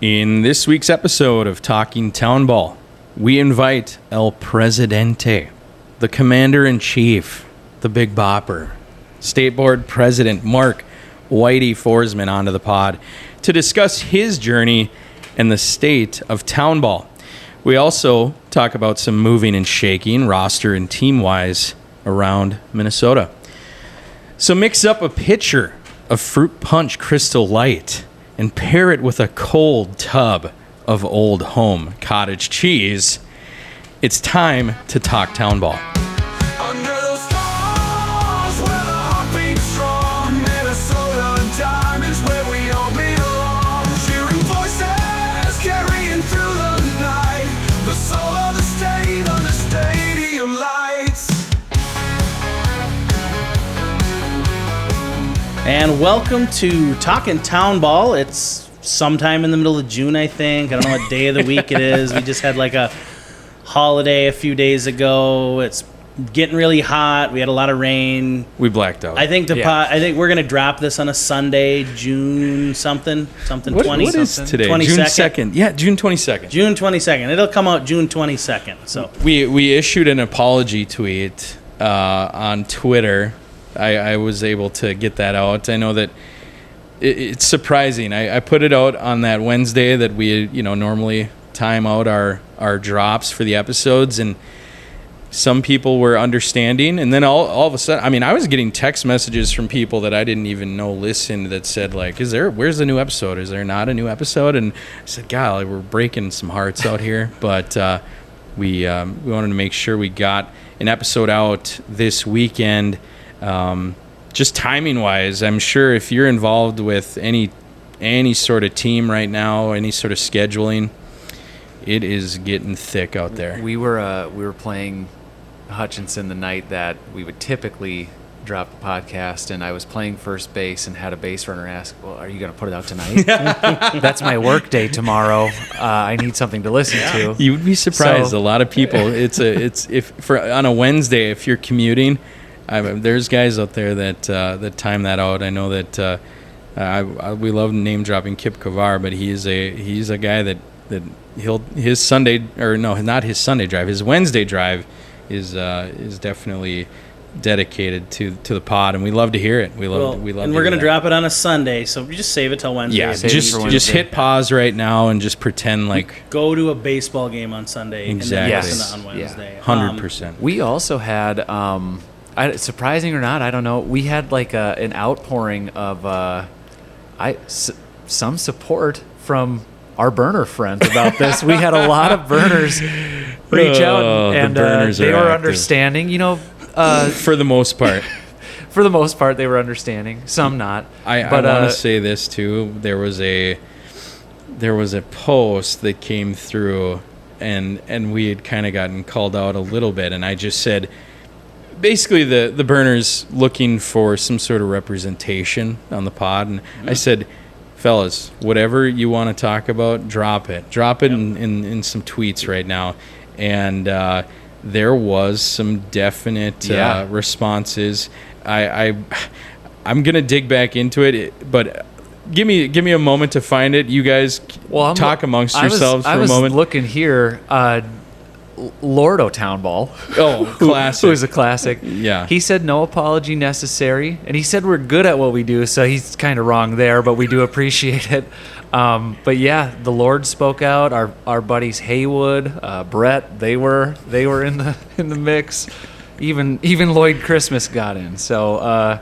In this week's episode of Talking Townball, we invite El Presidente, the Commander-in-Chief, the Big Bopper, State Board President Mark Whitey Forsman onto the pod to discuss his journey and the state of Townball. We also talk about some moving and shaking, roster and team-wise, around Minnesota. So mix up a pitcher of Fruit Punch Crystal Light and pair it with a cold tub of Old Home cottage cheese. It's time to talk Townball. Under those stars where the heart beats strong, Minnesota time is where we all belong. Cheering voices carrying through the night, the soul of the state under stadium lights. And welcome to Talking Townball. It's sometime in the middle of June, I think. I don't know what day of the week it is. We just had like a holiday a few days ago. It's getting really hot. We had a lot of rain. We blacked out. I think I think we're gonna drop this on a Sunday, June something What 20. is today? 22nd? June 2nd. Yeah, June 22nd. June 22nd. It'll come out June 22nd. So We issued an apology tweet on Twitter. I was able to get that out. I know that it's surprising. I put it out on that Wednesday that we normally time out our drops for the episodes, and some people were understanding, and then all of a sudden, I was getting text messages from people that I didn't even know listened that said like, where's the new episode? Is there not a new episode? And I said, golly, we're breaking some hearts out here, but we wanted to make sure we got an episode out this weekend. Just timing wise, I'm sure if you're involved with any sort of team right now, any sort of scheduling, it is getting thick out there. We were playing Hutchinson the night that we would typically drop the podcast, and I was playing first base and had a base runner ask, "Well, are you going to put it out tonight?" That's my work day tomorrow. I need something to listen to. You would be surprised. A lot of people. It's on a Wednesday if you're commuting. There's guys out there that time that out. I know that we love name dropping Kip Kavar, but he's a guy that his Sunday, or no, not his Sunday drive, his Wednesday drive is definitely dedicated to the pod, and we love to hear it. We love. And we're gonna drop it on a Sunday, so we just save it till Wednesday. Yeah, just hit pause right now and just pretend like go to a baseball game on Sunday. Exactly. And then listen on Wednesday. 100%. We also had. Surprising or not, I don't know. We had like an outpouring of some support from our burner friends about this. We had a lot of burners reach out, and they were understanding. For the most part. For the most part, they were understanding. Some not. I want to say this too. There was a post that came through, and we had kind of gotten called out a little bit, and I just said, basically the burners looking for some sort of representation on the pod, and I said, fellas, whatever you want to talk about, drop it in some tweets right now. And there was some definite responses. I'm gonna dig back into it, but give me a moment to find it. You guys talk amongst yourselves for a moment. I was looking here. Lordo Townball. Oh, classic. Who is a classic. Yeah. He said no apology necessary, and he said we're good at what we do, so he's kind of wrong there, but we do appreciate it. But yeah, the Lord spoke out. Our buddies Haywood, Brett, they were in the mix. Even Lloyd Christmas got in. So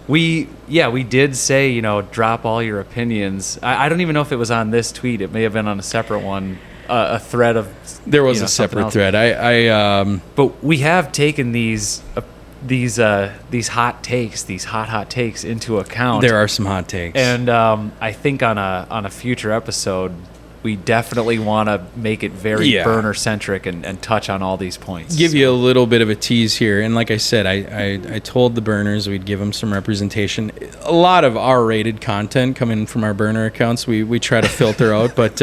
we did say, drop all your opinions. I don't even know if it was on this tweet. It may have been on a separate one. A thread of there was a separate thread. But we have taken these hot takes, these hot takes into account. There are some hot takes, and I think on a future episode, we definitely want to make it very burner centric and touch on all these points. Give you a little bit of a tease here, and like I said, I told the burners we'd give them some representation. A lot of R-rated content coming from our burner accounts. We try to filter out, but.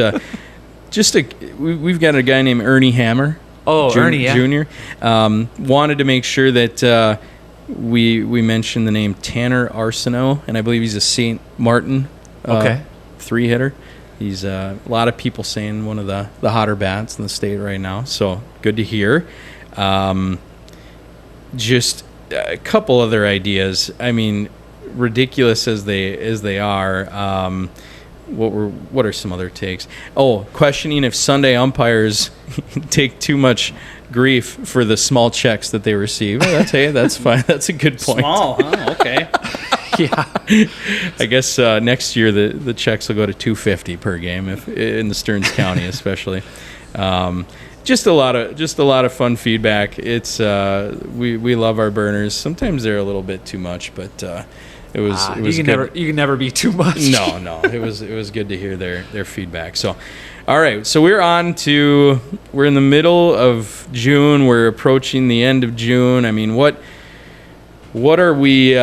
We've got a guy named Ernie Hammer. Ernie, Jr. Wanted to make sure that we mentioned the name Tanner Arsenault, and I believe he's a St. Martin 3-hitter. He's a lot of people saying one of the hotter bats in the state right now. So good to hear. Just a couple other ideas. I mean, ridiculous as they are. What are some other takes? Oh, questioning if Sunday umpires take too much grief for the small checks that they receive. That's fine. That's a good point. Small, huh? Okay. Yeah. I guess next year the checks will go to $250 per game if in the Stearns County especially. Just a lot of fun feedback. It's we love our burners. Sometimes they're a little bit too much, but it was you can never be too much. No. It was good to hear their feedback. So, all right. So we're in the middle of June. We're approaching the end of June. I mean, what are we?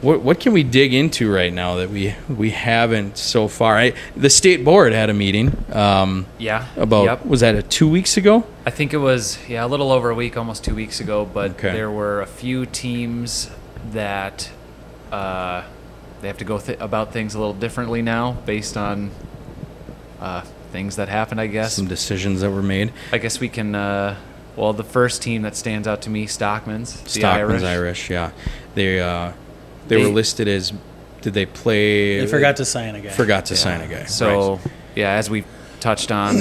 What can we dig into right now that we haven't so far? The state board had a meeting. Was that 2 weeks ago? I think it was a little over a week, almost 2 weeks ago. But Okay. there were a few teams that they have to go about things a little differently now based on things that happened. I guess Some decisions that were made. I guess we can. The first team that stands out to me, Stockman's. The Stockman's Irish. Yeah, they were listed as. Did they play? They forgot to sign a guy. Forgot to sign a guy. So, right. as we've touched on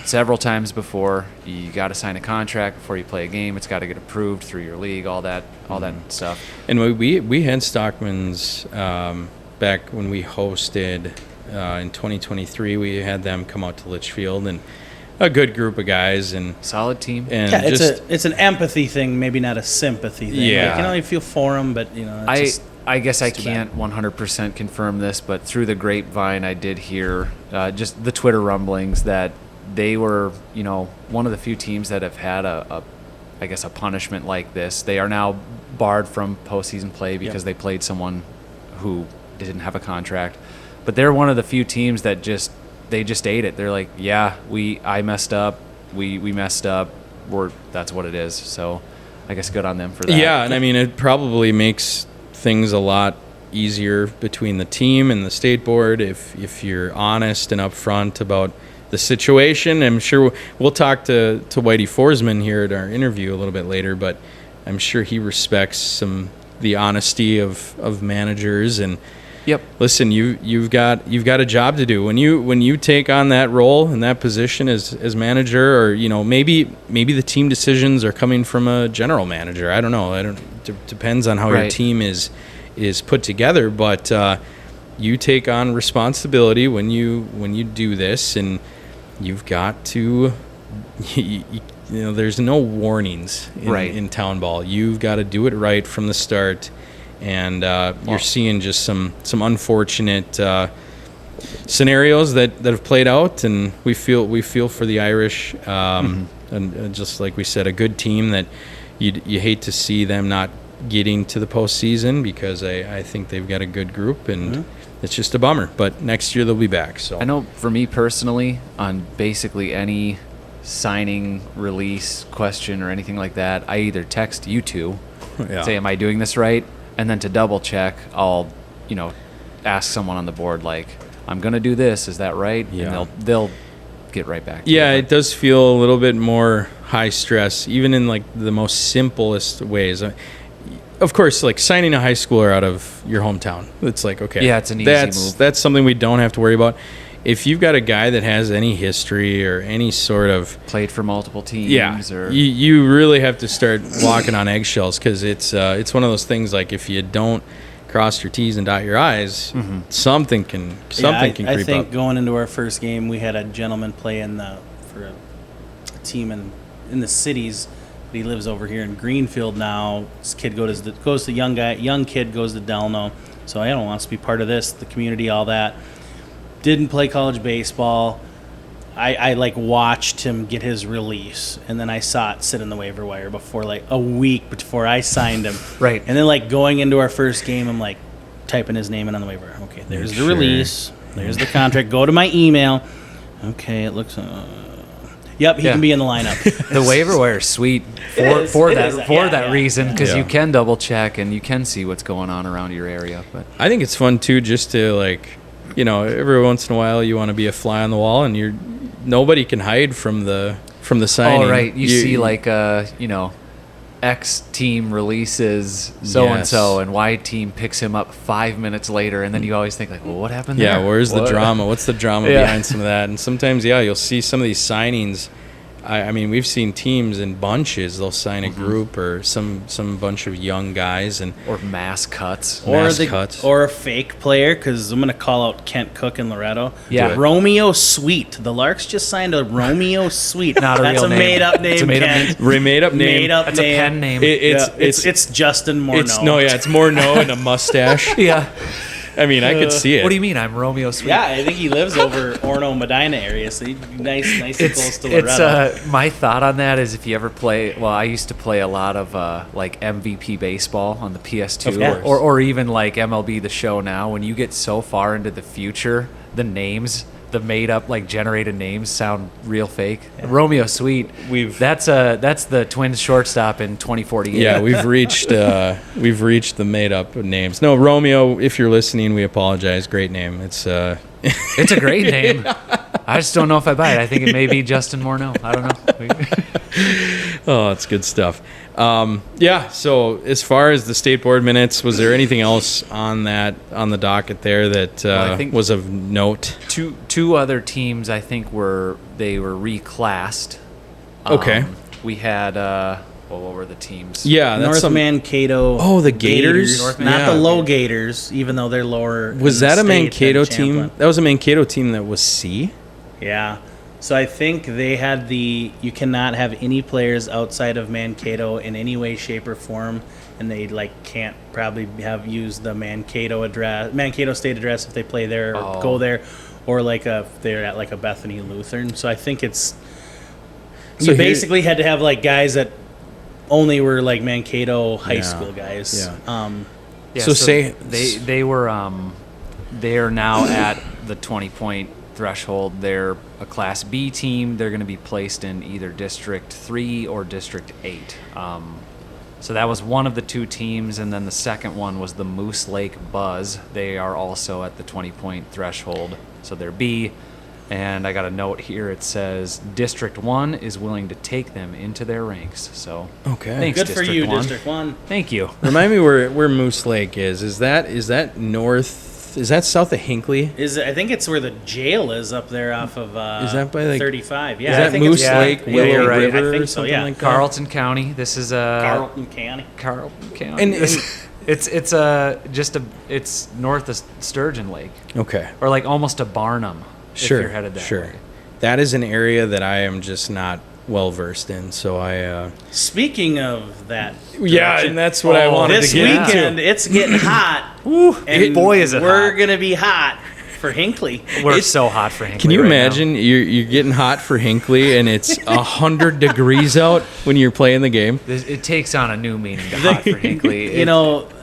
several times before, you got to sign a contract before you play a game. It's got to get approved through your league, all that stuff. And we had Stockman's back when we hosted in 2023. We had them come out to Litchfield, and a good group of guys and Solid team. and Yeah, just it's an empathy thing, maybe not a sympathy thing. Yeah. Like, you feel for them, but I guess I too can't 100% confirm this, but through the grapevine, I did hear just the Twitter rumblings that they were, one of the few teams that have had a punishment like this. They are now barred from postseason play because they played someone who didn't have a contract. But they're one of the few teams that just ate it. They're like, I messed up. We messed up. That's what it is. So I guess good on them for that. Yeah, and I mean it probably makes things a lot easier between the team and the state board if you're honest and upfront about the situation. I'm sure we'll talk to Whitey Forsman here at our interview a little bit later, but I'm sure he respects the honesty of managers. And Yep. listen, you've got a job to do when you take on that role and that position as manager, or maybe the team decisions are coming from a general manager. I don't know. Depends on how your Right. team is put together, but you take on responsibility when you do this, and you've got to there's no warnings in Townball. You've got to do it right from the start. And you're seeing just some unfortunate scenarios that have played out, and we feel for the Irish, and just like we said, a good team that you hate to see them not getting to the postseason, because I think they've got a good group, and it's just a bummer. But next year they'll be back. So I know for me personally, on basically any signing, release, question, or anything like that, I either text you two, say, am I doing this right? And then to double check, I'll, ask someone on the board, like, I'm going to do this. Is that right? Yeah. And they'll get right back to Yeah, you. it does feel a little bit more high stress, even in like the most simplest ways. Of course, like signing a high schooler out of your hometown, it's like, okay, Yeah, it's an easy move. That's something we don't have to worry about. If you've got a guy that has any history or any sort of Played for multiple teams. Or you really have to start walking on eggshells, because it's one of those things, like if you don't cross your T's and dot your I's, something can creep I think up. going into our first game, we had a gentleman play for a team in the cities. He lives over here in Greenfield now. This kid goes to young kid goes to Delno. So I don't want to be part of this, the community, all that. Didn't play college baseball. I watched him get his release, and then I saw it sit in the waiver wire before, like a week before I signed him. Right. And then going into our first game, I'm like typing his name in on the waiver. Okay, there's the Sure. release. There's the contract. Go to my email. Okay, it looks. Yep, he can be in the lineup. the waiver wire is sweet It for is. that reason, because Yeah. you can double check and you can see what's going on around your area. But I think it's fun too, just to every once in a while you want to be a fly on the wall, and nobody can hide from the signing. Oh, right. You see, like, X team releases so-and-so, and Y team picks him up 5 minutes later, and then you always think, like, well, what happened there? Yeah, where's the drama? What's the drama behind some of that? And sometimes, you'll see some of these signings. I mean, we've seen teams in bunches. They'll sign a group or some bunch of young guys, or mass cuts. Or a fake player, because I'm going to call out Kent Cook and Loretto. Yeah. Romeo Sweet. The Larks just signed a Romeo Sweet. Not a That's real a name. made-up name, It's a made-up Kent. name. Made-up name. Made-up That's name. a pen name. It's Justin Morneau. It's Morneau and a mustache. Yeah. I mean, I could see it. What do you mean? I'm Romeo Sweet. Yeah, I think he lives over Orono Medina area, so he'd be nice and close to It's Loretto. my thought on that is if you ever play. Well, I used to play a lot of like MVP baseball on the PS2, Of course. or even like MLB The Show now. When you get so far into the future, the names, the made up like generated names sound real fake. Romeo Sweet. That's the Twins shortstop in 2048. Yeah, we've reached the made up names. No, Romeo, if you're listening, we apologize. Great name. It's It's a great name. I just don't know if I buy it. I think it may be Justin Morneau. I don't know. Oh, it's good stuff. So as far as the state board minutes, was there anything else on the docket there that I think was of note? Two other teams I think were reclassed. Okay. We had what were the teams? Yeah, that's North Mankato. Oh, the Gators? Not the low Gators, even though they're lower. Was in the that a state Mankato than team? Champlain. That was a Mankato team that was C? Yeah. So I think they had you cannot have any players outside of Mankato in any way, shape, or form, and they can't probably have used the Mankato state address if they play there or go there, or if they're at a Bethany Lutheran. So I think you basically had to have guys that only were Mankato high school guys. Yeah. So say they were they are now at the 20-point threshold. They're a Class B team. They're going to be placed in either District 3 or District 8. So that was one of the two teams, and then the second one was the Moose Lake Buzz. They are also at the 20-point threshold, so they're B. And I got a note here. It says District 1 is willing to take them into their ranks. So Okay. thanks, Good for District you, 1. District 1. Thank you. Remind me where Moose Lake is. Is that north? Is that south of Hinckley? I think it's where the jail is up there off of Is that by 35. Yeah, is I that think Moose it's, Lake, yeah, Willow you're right. River, I think or so, something yeah. like that? Carlton County. This is Carlton County. Carlton County. And it's north of Sturgeon Lake, Okay. or almost to Barnum. Sure. If you're headed that way. That is an area that I am just not well versed in. So I. Speaking of that, Yeah, direction, and that's what I wanted this to get weekend into. it's getting hot. And boy, is it we're hot. gonna be hot for Hinckley. We're so hot for Hinckley. Can you right now. imagine you're getting hot for Hinckley and it's 100 degrees out when you're playing the game? It takes on a new meaning to hot for Hinckley.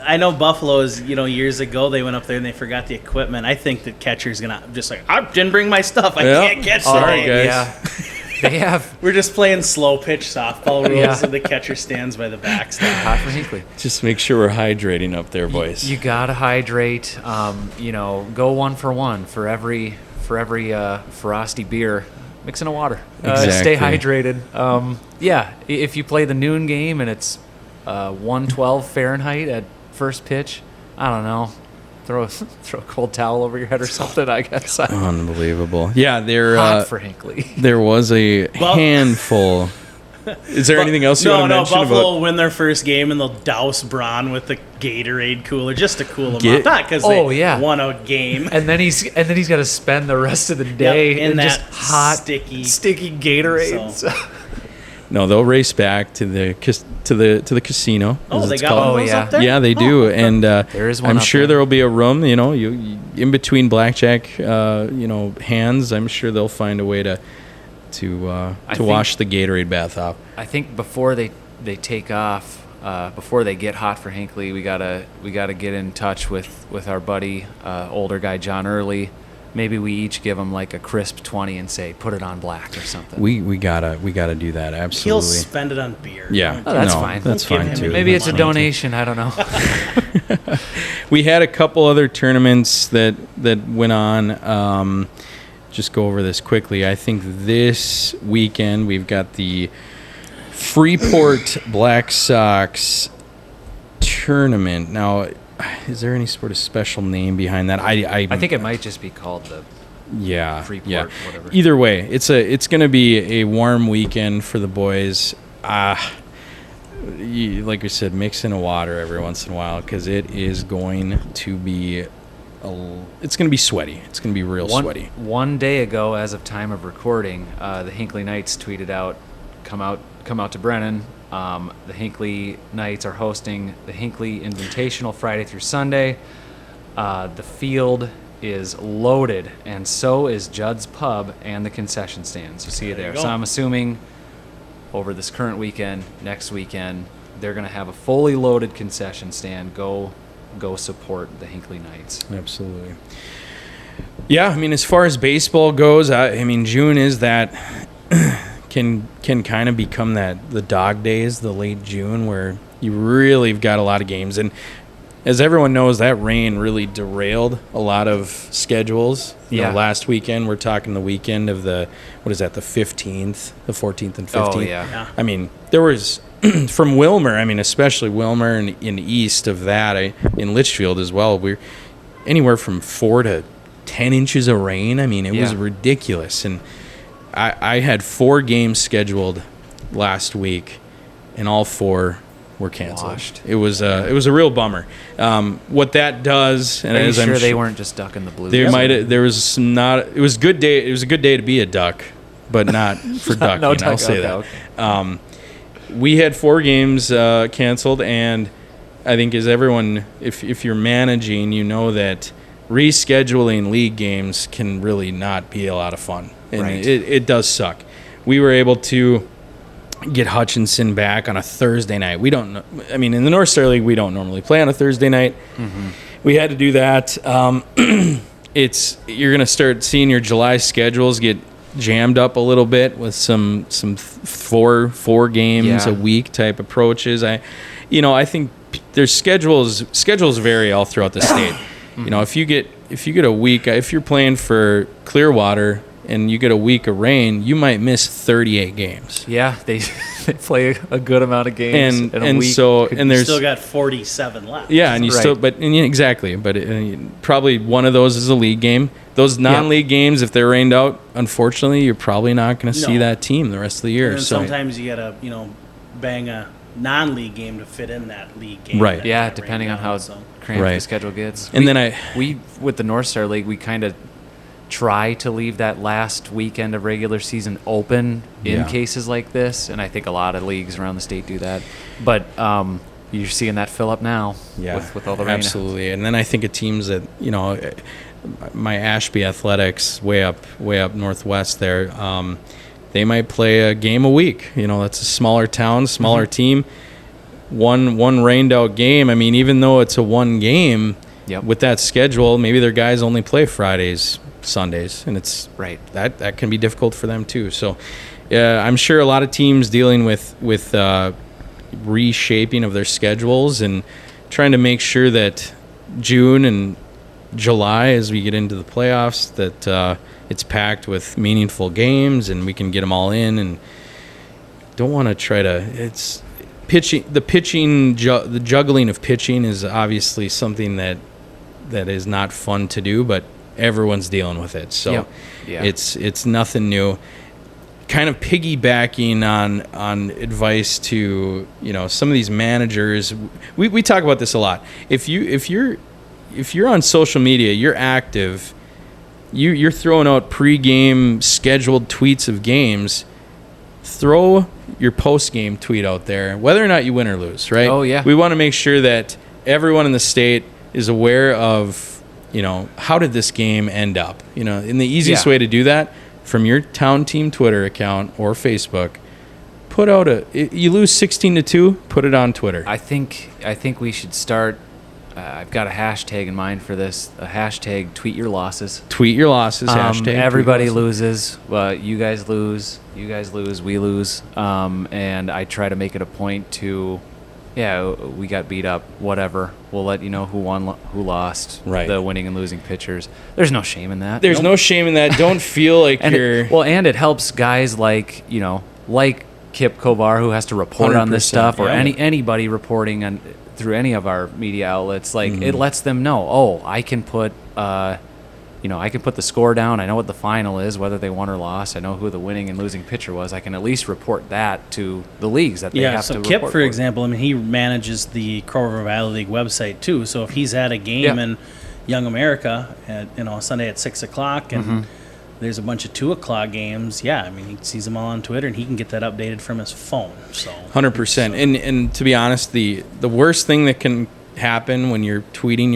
I know Buffalo's, years ago they went up there and they forgot the equipment. I think the catcher's gonna just I didn't bring my stuff. I Yeah. can't catch Sorry, today. guys. Yeah, they have We're just playing slow pitch softball rules, Yeah. and the catcher stands by the backstop. hot for Hinckley. Just make sure we're hydrating up there, boys. You gotta hydrate. Go 1 for 1 for every frosty beer. Mix in a water. Stay Exactly. hydrated. If you play the noon game and it's 112 Fahrenheit at first pitch, I don't know. Throw a cold towel over your head or something. I guess. Unbelievable. Yeah, Hot for Hinckley. there was a handful. Is there anything else you want to mention Buffalo about? will win their first game and they'll douse Braun with the Gatorade cooler just to cool him Get- off. Not because Oh, they yeah. won a game. And then he's got to spend the rest of the day in in that just hot, sticky- Gatorades. No, they'll race back to the casino. Oh, as they it's got called. one of those yeah. up there? Yeah, they do, and There is one I'm up sure there. there will be a room. You in between blackjack, hands. I'm sure they'll find a way to think- wash the Gatorade bath off. I think before they take off, before they get hot for Hinckley, we gotta get in touch with our buddy, older guy John Early. Maybe we each give him a crisp 20 and say, put it on black or something. We gotta do that. He'll Absolutely. spend it on beer. Yeah, Oh, that's no, fine. That's Don't give fine him too. any Maybe it's a money. donation. I don't know. We had a couple other tournaments that went on. Just go over this quickly. I think this weekend we've got the Freeport Black Sox tournament. Now, is there any sort of special name behind that? I think it might just be called the Freeport, whatever. Either way, it's going to be a warm weekend for the boys. Like we said, mix in a water every once in a while because it is going to be it's going to be sweaty. It's going to be real sweaty. One day ago, as of time of recording, the Hinckley Knights tweeted out, "Come out to Brennan." The Hinckley Knights are hosting the Hinckley Invitational Friday through Sunday. The field is loaded, and so is Judd's Pub and the concession stand. So see you there. So I'm assuming over this current weekend, next weekend, they're going to have a fully loaded concession stand. Go support the Hinckley Knights. Absolutely. Yeah, I mean, as far as baseball goes, I mean, June is that can kind of become the dog days, the late June, where you really have got a lot of games. And as everyone knows, that rain really derailed a lot of schedules. You know, last weekend, we're talking the weekend of the 15th, the 14th and 15th. Oh, yeah. I mean, there was, from Wilmer, I mean, especially Wilmer and in east of that, in Litchfield as well, we're anywhere from 4 to 10 inches of rain. I mean, it was ridiculous. And I had 4 games scheduled last week, and all 4 were canceled. It was a real bummer. What that does, and Are you as sure I'm they weren't just ducking the Blues? there was some not. It was a good day. It was a good day to be a duck, but not for ducking. No duck, I'll say okay, that. okay. We had 4 games canceled, and I think as everyone, if you're managing, you know that rescheduling league games can really not be a lot of fun. And it does suck. We were able to get Hutchinson back on a Thursday night. We don't. I mean, in the North Star League, we don't normally play on a Thursday night. Mm-hmm. We had to do that. You're going to start seeing your July schedules get jammed up a little bit with some four games a week type approaches. I think there's schedules vary all throughout the state. Mm-hmm. You know, if you get a week, if you're playing for Clearwater and you get a week of rain, you might miss 38 games. Yeah, they play a good amount of games in a week. And there's still got 47 left. Yeah, and exactly. But probably one of those is a league game. Those non-league games, if they're rained out, unfortunately, you're probably not going to see that team the rest of the year. And sometimes you got to, bang a non-league game to fit in that league game. Right. Yeah, depending on how cramped the schedule gets. And we with the North Star League, we kind of try to leave that last weekend of regular season open in cases like this, and I think a lot of leagues around the state do that. But you're seeing that fill up now with all the rain. Absolutely. And then I think of teams that, my Ashby Athletics way up northwest there, they might play a game a week. That's a smaller town, smaller team. One rained out game. I mean, even though it's a one game, with that schedule, maybe their guys only play Fridays, Sundays, and it's that can be difficult for them too. So I'm sure a lot of teams dealing with reshaping of their schedules and trying to make sure that June and July, as we get into the playoffs, that it's packed with meaningful games and we can get them all in, and don't want to try to it's pitching the juggling of pitching is obviously something that is not fun to do, but everyone's dealing with it. So it's nothing new. Kind of piggybacking on advice to some of these managers. We talk about this a lot. If you're on social media, you're active. You're throwing out pre-game scheduled tweets of games. Throw your post-game tweet out there, whether or not you win or lose. Right? Oh yeah. We want to make sure that everyone in the state is aware of how did this game end up. And the easiest way to do that, from your town team Twitter account or Facebook, put out you lose 16-2, put it on Twitter. I think we should start. I've got a hashtag in mind for this. A hashtag: tweet your losses. Tweet your losses. Hashtag. Everybody loses. You guys lose. You guys lose. We lose. And I try to make it a point to yeah, we got beat up, whatever. We'll let you know who won, who lost, Right. the winning and losing pitchers. There's no shame in that. There's no shame in that. Don't feel like and you're... and it helps guys like, like Kip Kovar, who has to report on this 100%, stuff, or yeah. anybody reporting on through any of our media outlets. Like, it lets them know, oh, I can put I can put the score down. I know what the final is, whether they won or lost. I know who the winning and losing pitcher was. I can at least report that to the leagues that they have so to Kip, report for example, I mean, he manages the Crow River Valley League website too. So if he's at a game in Young America at Sunday at 6 o'clock and there's a bunch of 2 o'clock games, I mean, he sees them all on Twitter and he can get that updated from his phone. So 100%. And to be honest, the worst thing that can happen when you're tweeting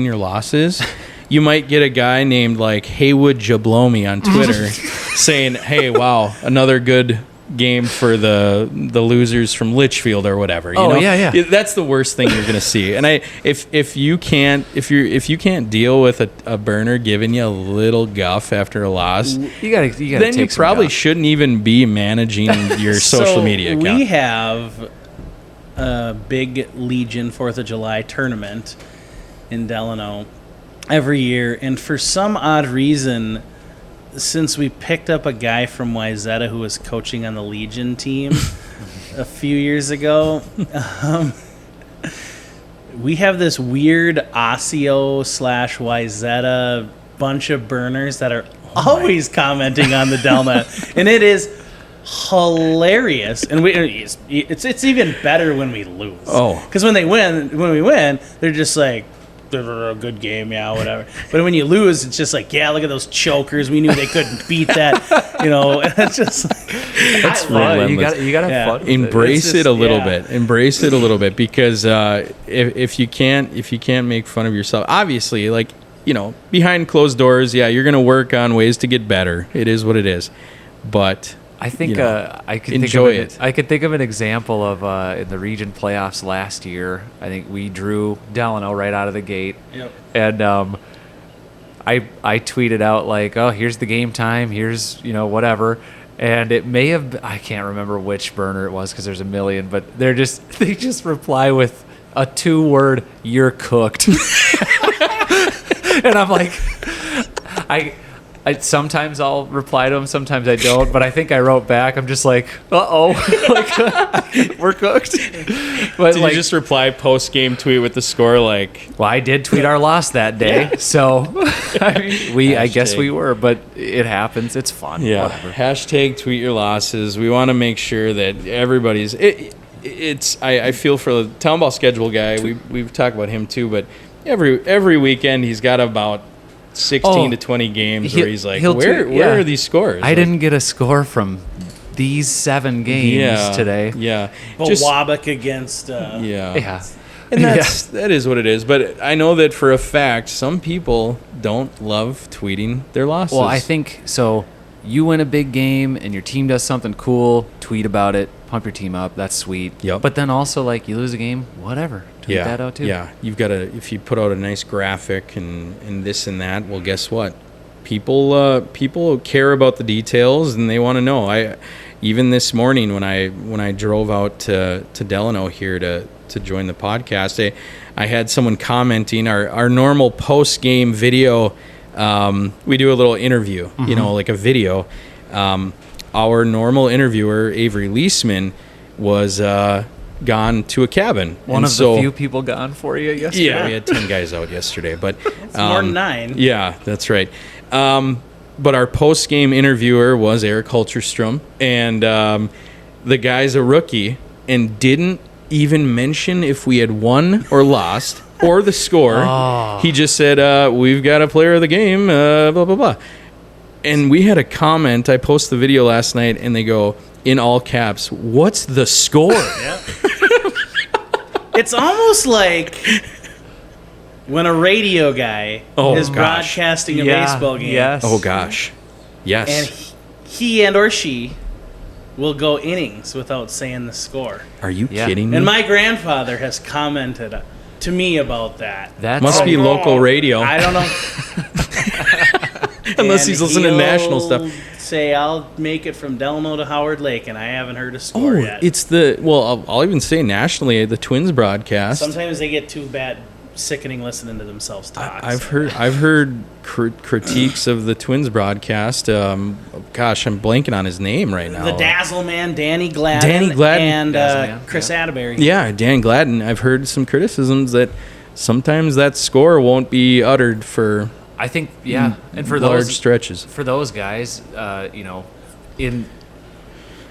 your losses, you might get a guy named like Haywood Jablomi on Twitter saying, "Hey, wow, another good game for the losers from Litchfield or whatever." You know? Yeah. That's the worst thing you're gonna see. And if you can't deal with a burner giving you a little guff after a loss, you gotta then take you some probably guff. shouldn't even be managing your social media account. We have a big Legion 4th of July tournament in Delano every year, and for some odd reason, since we picked up a guy from Wayzata who was coaching on the Legion team a few years ago, we have this weird Osseo / Wayzata bunch of burners that are always commenting on the Delnet, and it is hilarious. And it's even better when we lose. Oh, because when we win, they're just like, a good game, whatever. But when you lose, it's just like, look at those chokers. We knew they couldn't beat that, It's just like, It's fun. You gotta have fun with Embrace It's it a little just- bit. Embrace it a little bit, because if you can't make fun of yourself, obviously, like, behind closed doors, you're gonna work on ways to get better. It is what it is, but I think I could enjoy think of it. I could think of an example of in the region playoffs last year. I think we drew Delano right out of the gate, and I tweeted out like, "Oh, here's the game time. Here's whatever." And it may have I can't remember which burner it was because there's a million, but they just reply with a 2-word "You're cooked," and I'm like, I sometimes I'll reply to them, sometimes I don't, but I think I wrote back. I'm just like, uh-oh, like, we're cooked. But did you just reply post-game tweet with the score like, well, I did tweet our loss that day, so I mean, I guess we were, but it happens. It's fun. Whatever. Hashtag tweet your losses. We want to make sure that everybody's. I feel for the Townball schedule guy. We've talked about him too, but every weekend he's got about 16 to 20 games where he's like, where are these scores? I didn't get a score from these 7 games today. Yeah. Waback against. Yeah. And that is what it is. But I know that for a fact, some people don't love tweeting their losses. Well, I think so. You win a big game and your team does something cool, tweet about it, pump your team up. That's sweet. Yep. But then also, like, you lose a game, whatever. Tweet that out too. Yeah, you've got to, if you put out a nice graphic and this and that, well, guess what? People care about the details and they want to know. Even this morning when I drove out to Delano here to join the podcast, I had someone commenting our normal post game video. We do a little interview, like a video. Our normal interviewer, Avery Leisman, was gone to a cabin. One of the few people gone for you yesterday. Yeah, we had 10 guys out yesterday, but It's more than 9. Yeah, that's right. But our post-game interviewer was Eric Hulterstrom, and the guy's a rookie and didn't even mention if we had won or lost or the score. Oh. He just said, we've got a player of the game, blah, blah, blah. And we had a comment. I posted the video last night, and they go, in all caps, what's the score? Yeah. It's almost like when a radio guy is broadcasting a baseball game. Yes. Oh, gosh. Yes. And he and/or she will go innings without saying the score. Are you kidding me? And my grandfather has commented to me about that. That must be local radio. I don't know. Unless he's listening to national stuff. say, I'll make it from Delano to Howard Lake, and I haven't heard a score yet. It's I'll even say nationally, the Twins broadcast. Sometimes they get too bad, sickening listening to themselves talk. I've heard critiques of the Twins broadcast. Gosh, I'm blanking on his name right now. The Dazzle Man, Danny Gladden, and Chris Atterbury. Yeah, Dan Gladden. I've heard some criticisms that sometimes that score won't be uttered for I think, and for large those stretches. For those guys, in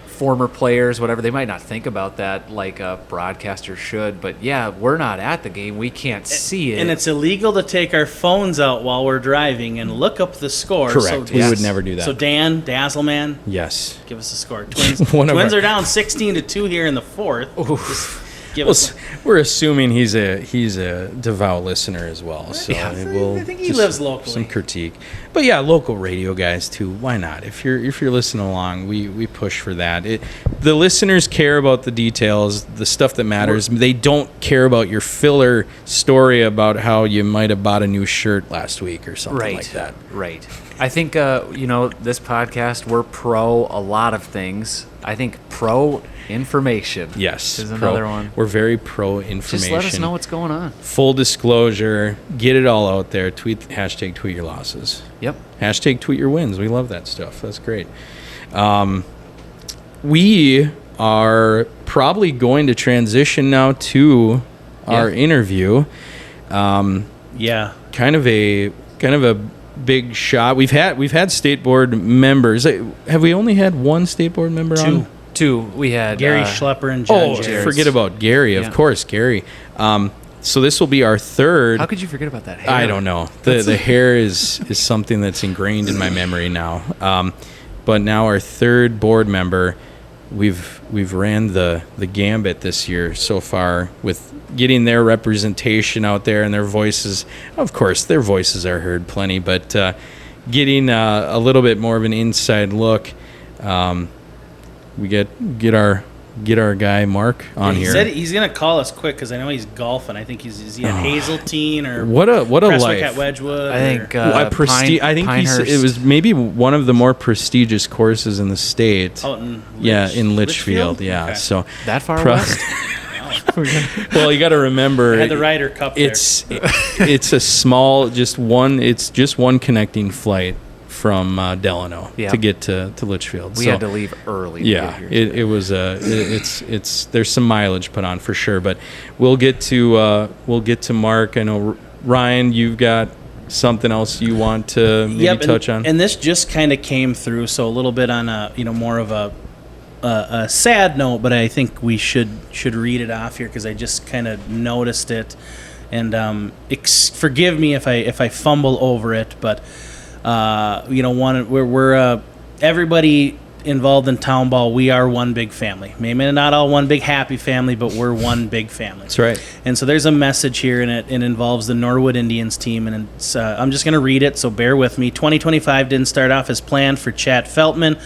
former players, whatever, they might not think about that like a broadcaster should. But yeah, we're not at the game; we can't see it, and it's illegal to take our phones out while we're driving and look up the score. Correct. So, We would never do that. So Dan, Dazzleman, Yes. give us a score. Twins are down 16-2 here in the fourth. Just give us. We're assuming he's a devout listener as well, so I think he lives locally. Some critique, but yeah, local radio guys too. Why not? If you're listening along, we push for that. The listeners care about the details, the stuff that matters. They don't care about your filler story about how you might have bought a new shirt last week or something like that. Right. I think this podcast, we're pro a lot of things. I think pro information. Yes, is another one. We're very pro information. Just let us know what's going on. Full disclosure, get it all out there. Hashtag tweet your losses. Yep. Hashtag tweet your wins. We love that stuff. That's great. We are probably going to transition now to our interview. Kind of a big shot. We've had state board members. Have we only had one state board member on? Two. We had Gary Schlepper and John Jarrett. Forget about Gary. Of course, Gary. So this will be our third. How could you forget about that hair? I don't know. The hair is something that's ingrained in my memory now. But now our third board member, we've ran the gambit this year so far with getting their representation out there and their voices. Of course, their voices are heard plenty, but getting a little bit more of an inside look. We get our guy Mark on here. He said he's gonna call us quick because I know he's golfing. I think is he at Hazeltine or what a Prestwick life at Wedgwood? I think I think it was maybe one of the more prestigious courses in the state. Out in in Litchfield. Yeah, okay. so that far west. Well, you got to remember, I had the Ryder Cup. It's a small, just one connecting flight from Delano to get to Litchfield. We had to leave early. Yeah, it was there's some mileage put on for sure, but we'll get to Mark. I know Ryan, you've got something else you want to maybe touch on, and this just kind of came through, so a little bit on a more of a sad note, but I think we should read it off here because I just kind of noticed it, and forgive me if I fumble over it, but. We're everybody involved in Townball. We are one big family. Maybe not all one big happy family, but we're one big family. That's right. And so there's a message here, and it involves the Norwood Indians team, and it's, I'm just going to read it, so bear with me. 2025 didn't start off as planned for Chad Feltman,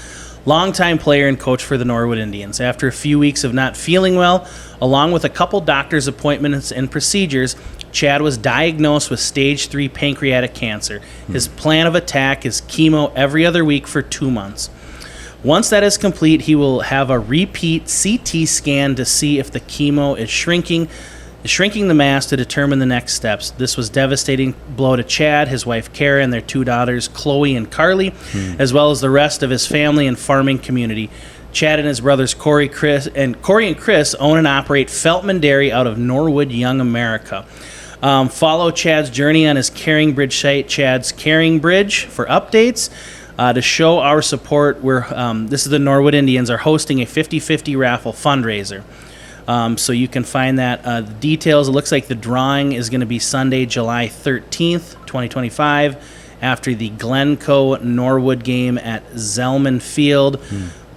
longtime player and coach for the Norwood Indians. After a few weeks of not feeling well, along with a couple doctor's appointments and procedures, Chad was diagnosed with stage 3 pancreatic cancer. His plan of attack is chemo every other week for 2 months. Once that is complete, he will have a repeat CT scan to see if the chemo is shrinking the mass to determine the next steps. This was devastating blow to Chad, his wife Kara, and their 2 daughters, Chloe and Carly, as well as the rest of his family and farming community. Chad and his brothers Corey and Chris own and operate Feltman Dairy out of Norwood, Young America. Follow Chad's journey on his Caring Bridge site, Chad's Caring Bridge, for updates. To show our support, this is the Norwood Indians are hosting a 50-50 raffle fundraiser. So you can find that. The details, it looks like the drawing is going to be Sunday, July 13th, 2025, after the Glencoe Norwood game at Zellman Field.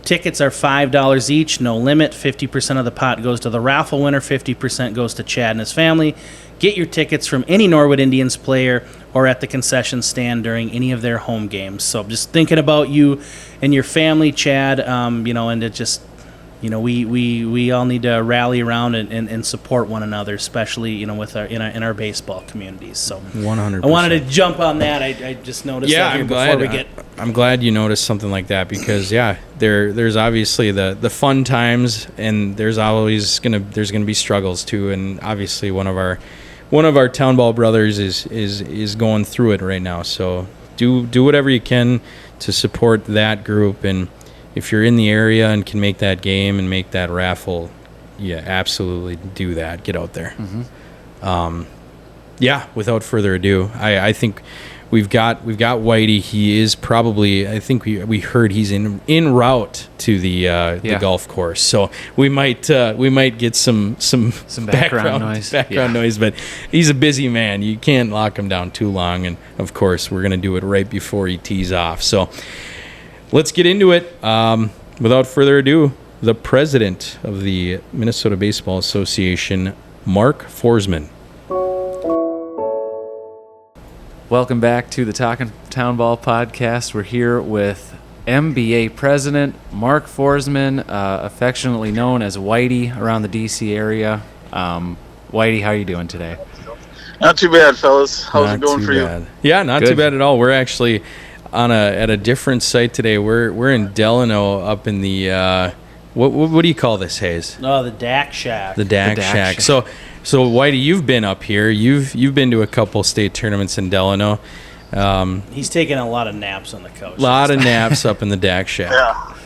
Tickets are $5 each, no limit. 50% of the pot goes to the raffle winner, 50% goes to Chad and his family. Get your tickets from any Norwood Indians player or at the concession stand during any of their home games. So just thinking about you and your family, Chad, and it just, we all need to rally around and support one another, especially with our in our baseball communities. So 100%. I wanted to jump on that. I just noticed that here before we get. I'm glad you noticed something like that because there's obviously the fun times and there's gonna be struggles too, and obviously one of our Townball brothers is going through it right now. So do whatever you can to support that group, and if you're in the area and can make that game and make that raffle, absolutely do that. Get out there. Without further ado, I think we've got Whitey. He is probably, I think we heard he's en route to the golf course. So we might get some background noise, but he's a busy man. You can't lock him down too long, and of course we're gonna do it right before he tees off. So let's get into it. Without further ado, the president of the Minnesota Baseball Association, Mark Forsman. Welcome back to the Talkin' Townball podcast. We're here with MBA president Mark Forsman, affectionately known as Whitey around the DC area. Whitey, how are you doing today? Not too bad, fellas. How's it going for you? Yeah, not Good. too bad at all. We're actually at a different site today. We're in Delano, up in the what do you call this, Hayes? Oh, the DAC Shack. The DAC Shack. So Whitey, you've been up here. You've been to a couple state tournaments in Delano. He's taking a lot of naps on the couch. A lot of naps up in the DAC Shack. Yeah.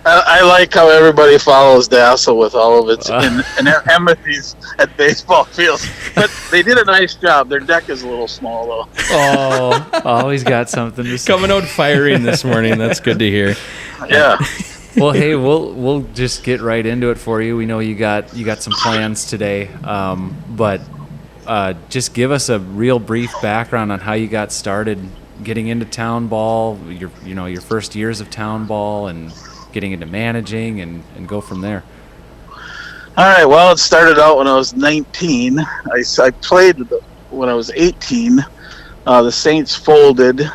I like how everybody follows Dassel with all of its enmities at baseball fields. But they did a nice job. Their deck is a little small, though. Oh, always got something to say. Coming out firing this morning. That's good to hear. Yeah. Well, hey, we'll just get right into it for you. We know you got some plans today, but just give us a real brief background on how you got started getting into Townball, your first years of Townball, and getting into managing, and go from there. All right. Well, it started out when I was 19. I played when I was 18. The Saints folded.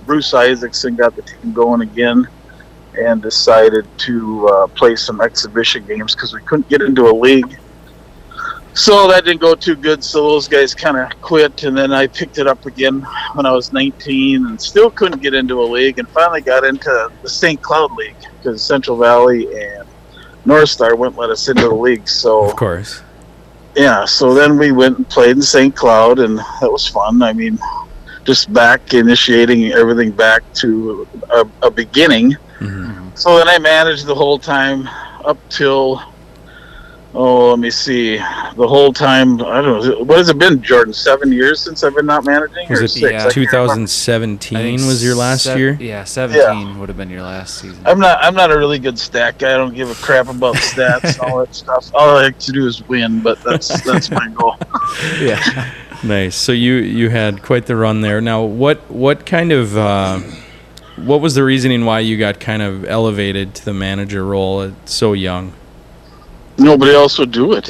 Bruce Isaacson got the team going again, and decided to play some exhibition games because we couldn't get into a league. So that didn't go too good, so those guys kind of quit, and then I picked it up again when I was 19 and still couldn't get into a league, and finally got into the St. Cloud League because Central Valley and North Star wouldn't let us into the league. So, Of course. Yeah, so then we went and played in St. Cloud, and that was fun. I mean, just initiating everything back to a beginning. Mm-hmm. So then I managed the whole time up till, let me see, the whole time, I don't know, what has it been, Jordan, 7 years since I've been not managing? Was or it 6? I can't remember. 2017 was your last year? Yeah, 17 would have been your last season. I'm not a really good stat guy. I don't give a crap about stats and all that stuff. All I like to do is win, but that's my goal. Yeah. Nice. So you had quite the run there. Now, what kind of what was the reasoning why you got kind of elevated to the manager role at so young? Nobody else would do it.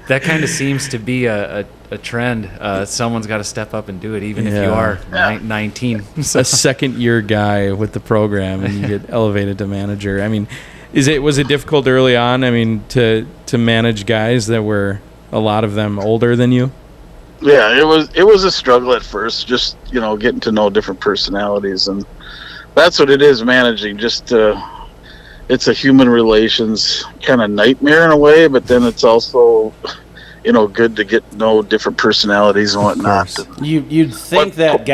That kind of seems to be a trend. Someone's got to step up and do it, even if you are 19. So. A second-year guy with the program, and you get elevated to manager. I mean, was it difficult early on? I mean, to manage guys that were, a lot of them, older than you? Yeah, it was a struggle at first, just getting to know different personalities, and that's what it is, managing. Just it's a human relations kind of nightmare in a way, but then it's also good to get to know different personalities and whatnot. You'd think that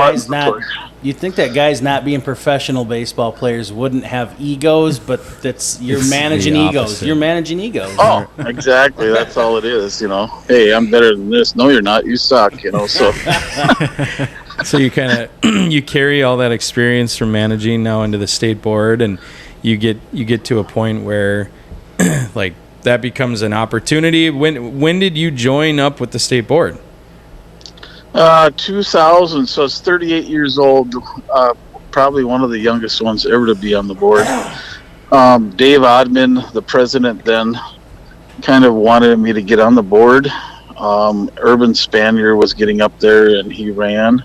guys not being professional baseball players wouldn't have egos, but you're managing egos. You're managing egos. Oh, exactly. That's all it is. Hey, I'm better than this. No, you're not. You suck. So. So you kind of you carry all that experience from managing now into the state board, and you get to a point where like that becomes an opportunity. When did you join up with the state board? 2000, so it's 38 years old, probably one of the youngest ones ever to be on the board. Dave Odman, the president then, kind of wanted me to get on the board. Urban Spanier was getting up there, and he ran.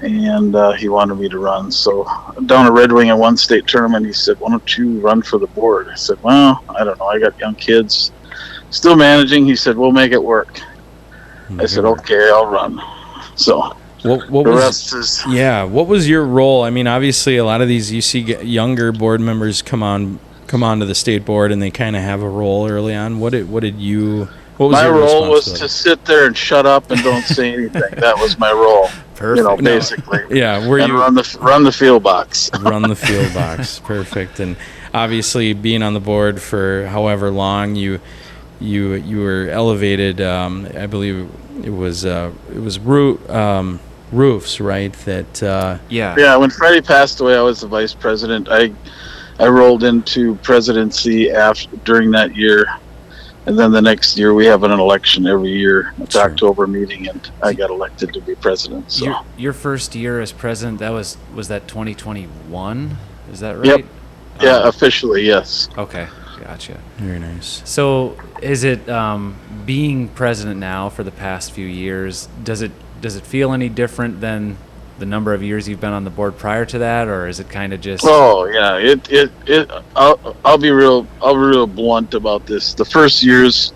and he wanted me to run. So down at Red Wing at one state tournament, he said, "Why don't you run for the board?" I said, "Well, I don't know. I got young kids, still managing." He said, "We'll make it work." I said, "Okay, I'll run." So What the was rest is what was your role? I mean, obviously, a lot of these you see younger board members come onto the state board, and they kind of have a role early on. What was my your role was to responsibility? sit there and shut up and don't say anything. That was my role. Perfect. You know, basically. Yeah, were And you run the field box. run the field box? Perfect. And obviously, being on the board for however long, you were elevated. I believe it was roofs, right? That Yeah, when Freddie passed away, I was the vice president. I rolled into presidency during that year, and then the next year we have an election every year. It's Sure. October meeting, and I got elected to be president. So Your first year as president, was that 2021? Is that right? Yep. Yeah, officially, yes. Okay, gotcha. very nice. So is it being president now for the past few years? Does it feel any different than the number of years you've been on the board prior to that, or is it kind of just? Oh yeah, I'll be real blunt about this. The first years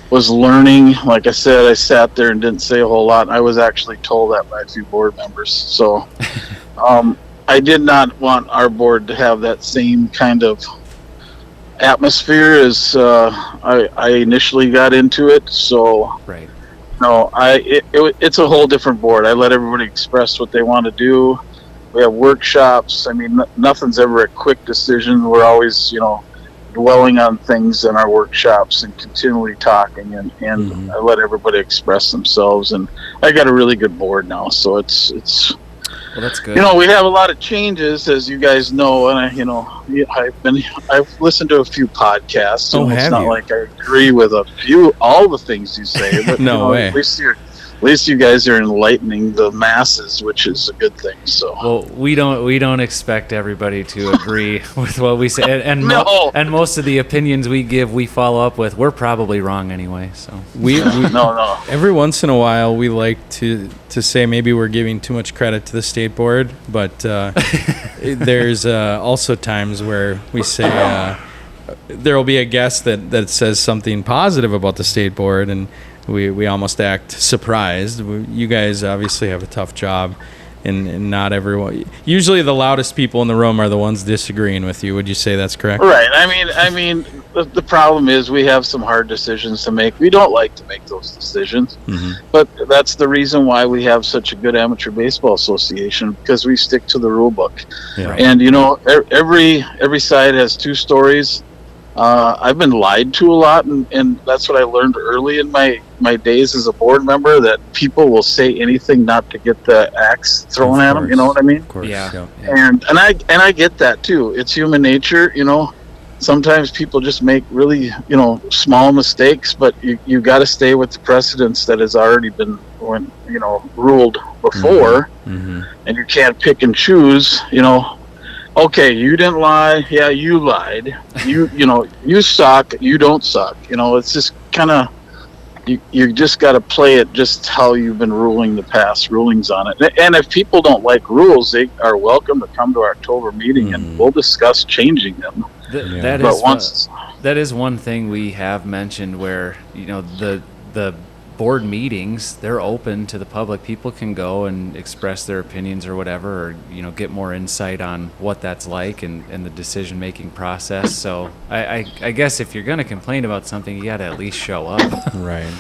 was learning. Like I said, I sat there and didn't say a whole lot. I was actually told that by a few board members. So I did not want our board to have that same kind of atmosphere as I initially got into it. So Right. no, it's a whole different board. I let everybody express what they want to do. We have workshops. I mean, nothing's ever a quick decision. We're always, dwelling on things in our workshops and continually talking, and Mhm. I let everybody express themselves. And I got a really good board now, so it's Well, that's good. we have a lot of changes, as you guys know, and I've listened to a few podcasts. Oh, and it's have not you? like I agree with all the things you say, but No way. At least you guys are enlightening the masses, which is a good thing. So Well, we don't expect everybody to agree with what we say, and No. and most of the opinions we give, we follow up with, we're probably wrong anay. So We no. every once in a while we like to say maybe we're giving too much credit to the state board, but there's also times where we say there will be a guest that says something positive about the state board, and we almost act surprised. You guys obviously have a tough job, and not everyone. Usually, the loudest people in the room are the ones disagreeing with you. Would you say that's correct? Right. I mean, the problem is we have some hard decisions to make. We don't like to make those decisions, but that's the reason why we have such a good amateur baseball association, because we stick to the rule book. Yeah. And every side has two stories. I've been lied to a lot, and that's what I learned early in my days as a board member, that people will say anything not to get the axe thrown at them. You know what I mean? Of course. Yeah. And I get that too. It's human nature. Sometimes people just make really small mistakes, but you got to stay with the precedents that has already been ruled before, Mm-hmm. and you can't pick and choose. Okay, you didn't lie. Yeah, you lied. You suck. You don't suck. It's just kind of you just got to play it just how you've been ruling the past rulings on it. And if people don't like rules, they are welcome to come to our October meeting, and we'll discuss changing them. That But is once that is one thing we have mentioned, where the board meetings, they're open to the public. People can go and express their opinions or whatever, or get more insight on what that's like and the decision making process. So I guess if you're going to complain about something, you got to at least show up. Right.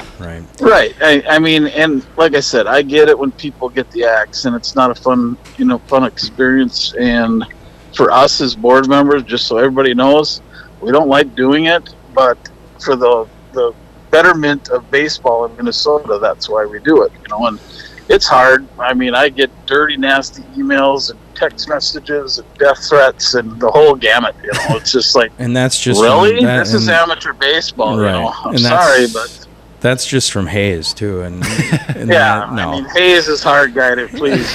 Right. I mean, and like I said, I get it when people get the axe, and it's not a fun experience. And for us as board members, just so everybody knows, we don't like doing it, but for the betterment of baseball in Minnesota, that's why we do it. And it's hard. I mean, I get dirty, nasty emails and text messages and death threats and the whole gamut. It's just like, And that's just really, this is amateur baseball. Right. I'm And sorry, but That's just from Hayes too, and Yeah, no. I mean, Hayes is hard guy to please.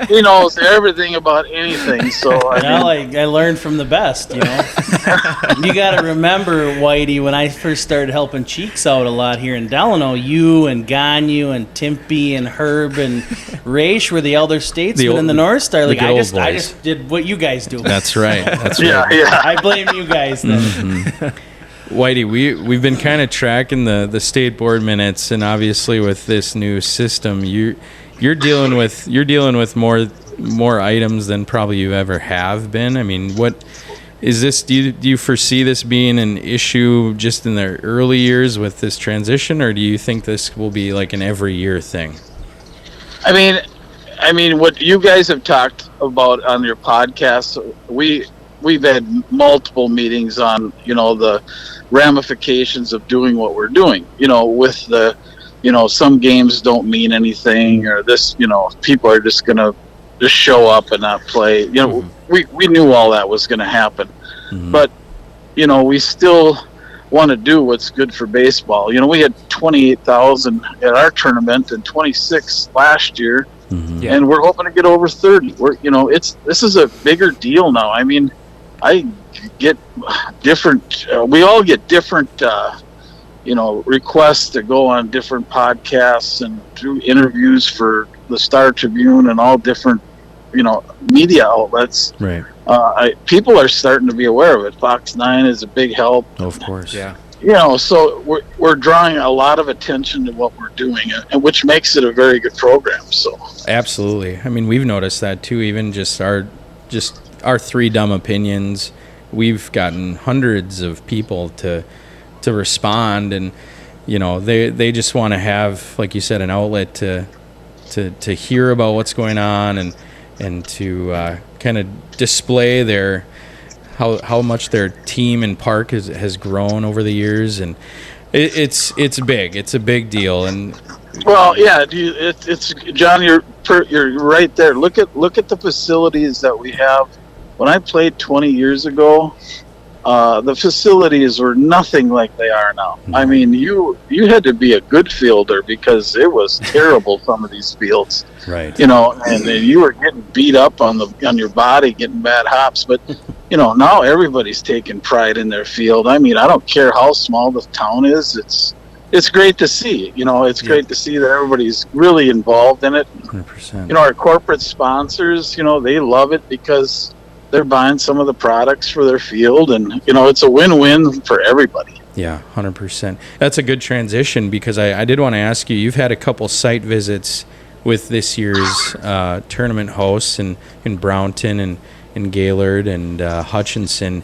He knows everything about anything. So I learned from the best, You got to remember, Whitey, when I first started helping Cheeks out a lot here in Delano, you and Ganyu and Timpy and Herb and Raish were the elder statesmen in the North Star League. I just did what you guys do. That's right. That's yeah, right. yeah. I blame you guys then. Mm-hmm. Whitey, we've been kind of tracking the state board minutes, and obviously with this new system, you're dealing with more items than probably you ever have been. I mean, what is this? Do you foresee this being an issue just in the early years with this transition, or do you think this will be like an every year thing? I mean, what you guys have talked about on your podcast, we've had multiple meetings on, the ramifications of doing what we're doing, with the, some games don't mean anything, or this, people are just going to just show up and not play. We knew all that was going to happen, but, we still want to do what's good for baseball. We had 28,000 at our tournament and 26 last year, and we're hoping to get over 30. This is a bigger deal now. I mean, I get different. We all get different, requests to go on different podcasts and do interviews for the Star Tribune and all different, media outlets. Right. People are starting to be aware of it. Fox 9 is a big help. Of course. Yeah. So we're drawing a lot of attention to what we're doing, and which makes it a very good program. So absolutely. I mean, we've noticed that too. Even just our three dumb opinions, we've gotten hundreds of people to respond, and they just want to have, like you said, an outlet to hear about what's going on and to kind of display their how much their team and park has grown over the years, and it's big. It's a big deal. And well, yeah, it's John. You're right there. Look at the facilities that we have. When I played 20 years ago, the facilities were nothing like they are now. I mean, you had to be a good fielder because it was terrible, some of these fields. Right. And then you were getting beat up on your body, getting bad hops. But, now everybody's taking pride in their field. I mean, I don't care how small the town is. It's great to see. It's great to see that everybody's really involved in it. 100%. Our corporate sponsors, they love it because they're buying some of the products for their field, and it's a win-win for everybody. Yeah, 100%. That's a good transition, because I did want to ask you, you've had a couple site visits with this year's tournament hosts in Brownton and Gaylord and Hutchinson.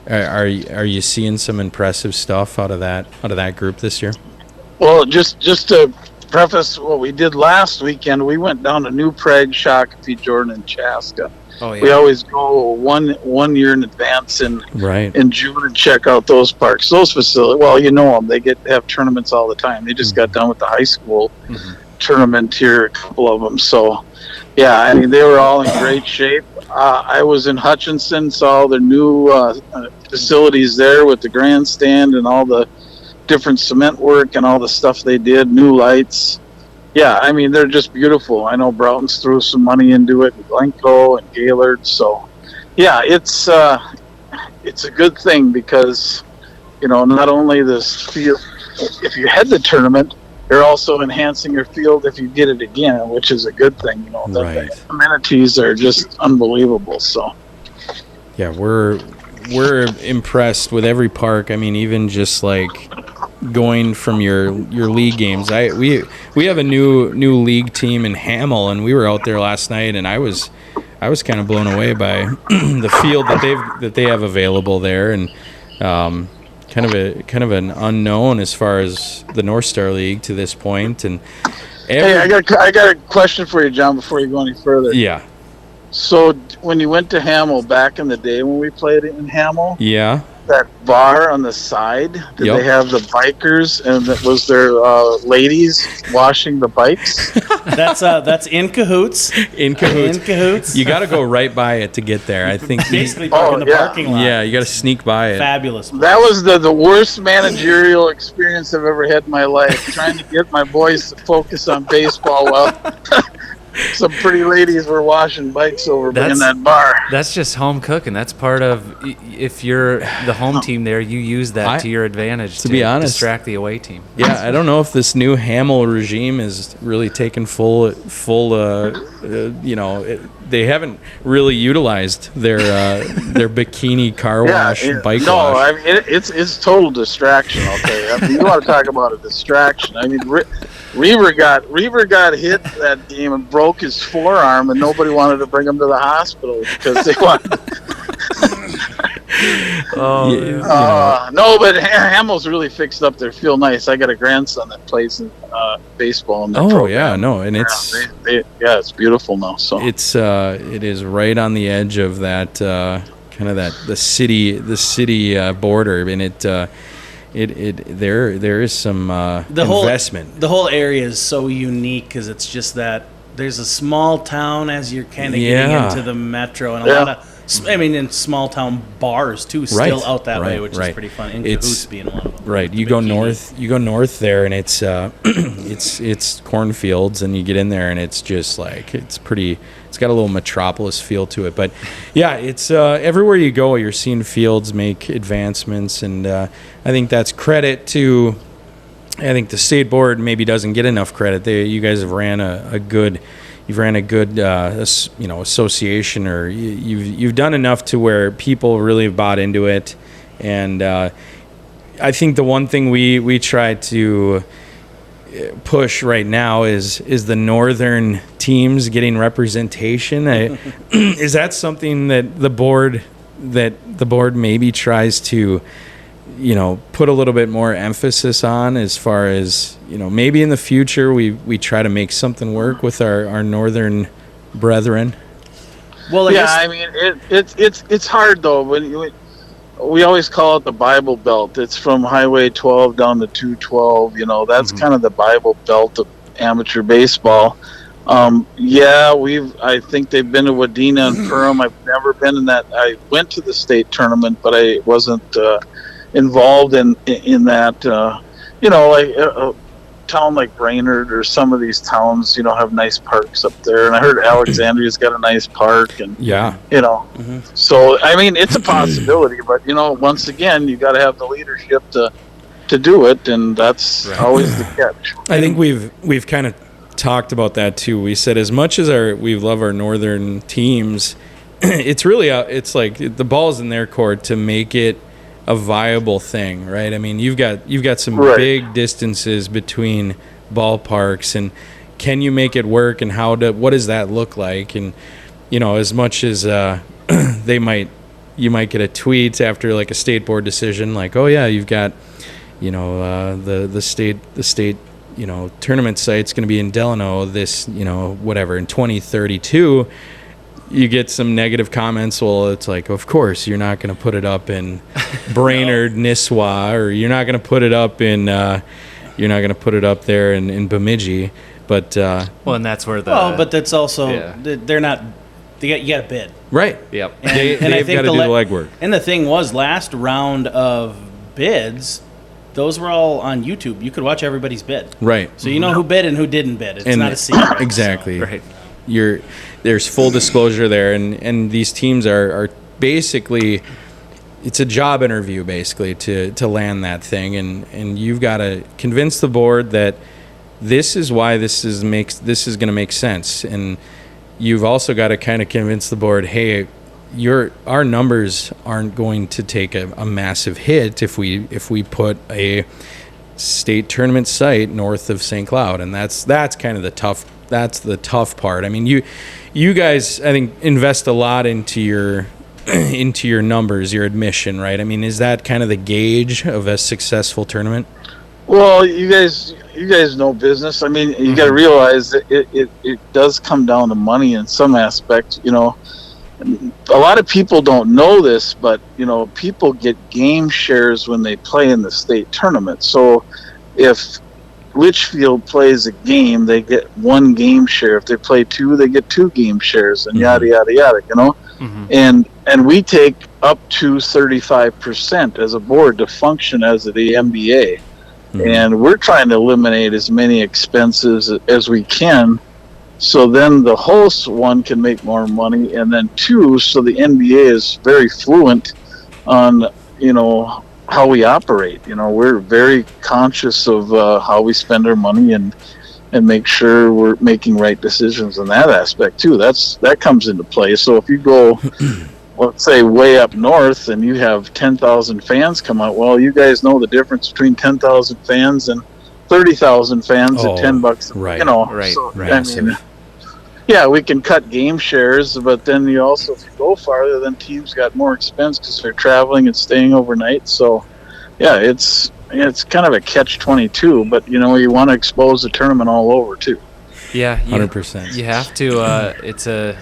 Are you seeing some impressive stuff out of that group this year? Well, just to preface what we did last weekend, we went down to New Prague, Shakopee, Jordan, and Chaska. Oh, yeah. We always go one year in advance in June and check out those parks, those facilities. Well, them. They have tournaments all the time. They just got done with the high school tournament here, a couple of them. So, yeah, I mean, they were all in great shape. I was in Hutchinson, saw the new facilities there with the grandstand and all the different cement work and all the stuff they did, new lights. Yeah, I mean, they're just beautiful. I know Broughton's threw some money into it, and Glencoe and Gaylord. So, yeah, it's a good thing because, not only this field, if you had the tournament, you're also enhancing your field if you get it again, which is a good thing. The amenities are just unbelievable. So, yeah, we're impressed with every park. I mean, even just like going from your league games. We have a new league team in Hamel, and we were out there last night, and I was kind of blown away by the field that they have available there, and kind of an unknown as far as the North Star League to this point. And hey, I got a question for you, John, before you go any further. Yeah. So when you went to Hamel back in the day when we played in Hamel, yeah, that bar on the side? Did Yep. they have the bikers, and was there ladies washing the bikes? That's in cahoots. In cahoots. In cahoots. You got to go right by it to get there. I think. Basically park in the yeah. parking lot. Yeah, you got to sneak by it. Fabulous. That was the worst managerial experience I've ever had in my life, trying to get my boys to focus on baseball while some pretty ladies were washing bikes over in that bar. That's just home cooking. That's part of, if you're the home team there, you use that to your advantage to be honest, distract the away team. Yeah, I don't know if this new Hamill regime is really taking full. They haven't really utilized their bikini car wash, bike wash. No, I mean it's total distraction. I'll tell you. I mean, you want to talk about a distraction? I mean, Reaver got hit that game and broke his forearm, and nobody wanted to bring him to the hospital because they wanted. No, but Hamill's really fixed up their field nice. I got a grandson that plays in baseball in the program. Yeah, no, and it's it's beautiful now. So it is right on the edge of that kind of the city border, and there is some investment. The whole area is so unique because it's just that there's a small town as you're kind of getting into the metro, and a lot of. I mean, in small town bars too, still out that way, which is pretty fun. In Cahoots being one of them. Right, you go north there, and it's it's cornfields, and you get in there, and it's just like it's pretty. It's got a little metropolis feel to it, but yeah, it's everywhere you go, you're seeing fields make advancements, and I think that's credit to. I think the state board maybe doesn't get enough credit. You guys have ran a good. You've ran a good, association, or you've done enough to where people really have bought into it, and I think the one thing we try to push right now is the northern teams getting representation. Is that something that the board maybe tries to, put a little bit more emphasis on, as far as, maybe in the future we try to make something work with our northern brethren? Well, I mean, it's hard though. We always call it the Bible Belt. It's from Highway 12 down to 212. That's kind of the Bible Belt of amateur baseball. I think they've been to Wadena and Perham. I've never been in that. I went to the state tournament, but I wasn't involved in that. Like a town like Brainerd or some of these towns, have nice parks up there. And I heard Alexandria's got a nice park, and so I mean, it's a possibility. But once again, you got to have the leadership to do it, and that's always the catch. I think we've kind of talked about that too. We said, as much as we love our northern teams, it's really it's like the ball's in their court to make it a viable thing, right? I mean, you've got some big distances between ballparks, and can you make it work, and what does that look like? And as much as you might get a tweet after like a state board decision, like, oh yeah, you've got the state tournament site's going to be in Delano this whatever in 2032. You get some negative comments. Well, it's like, of course, you're not going to put it up in Brainerd, Nisswa, or you're not going to put it up in, you're not going to put it up there in Bemidji. But and that's where but that's also they're not. You got to bid, right? Yep. They've got to do the legwork. And the thing was, last round of bids, those were all on YouTube. You could watch everybody's bid, right? So you know who bid and who didn't bid. It's not a secret. Exactly. So. Right. There's full disclosure there, and these teams are basically, it's a job interview basically to land that thing, and you've got to convince the board that this is why this is going to make sense, and you've also got to kind of convince the board, hey, our numbers aren't going to take a massive hit if we put a state tournament site north of St. Cloud, and that's kind of the tough part. I mean, you guys, I think, invest a lot into your numbers, your admission, right? I mean, is that kind of the gauge of a successful tournament? Well, you guys know business. I mean, you got to realize that it does come down to money in some aspects. a lot of people don't know this, but people get game shares when they play in the state tournament. So if Litchfield plays a game, they get one game share. If they play two, they get two game shares, and yada yada yada. And we take up to 35% as a board to function as the MBA, and we're trying to eliminate as many expenses as we can. So then the host, one, can make more money, and then two, so the NBA is very fluent on, how we operate. We're very conscious of how we spend our money and make sure we're making right decisions in that aspect too. That comes into play. So if you go, let's say, way up north and you have 10,000 fans come out, well, you guys know the difference between 10,000 fans and 30,000 fans at $10. Right. So, right. We can cut game shares, but then you also, if you go farther, then teams got more expense because they're traveling and staying overnight. So, it's kind of a catch-22, but you want to expose the tournament all over too. Yeah, 100%. You have to. It's a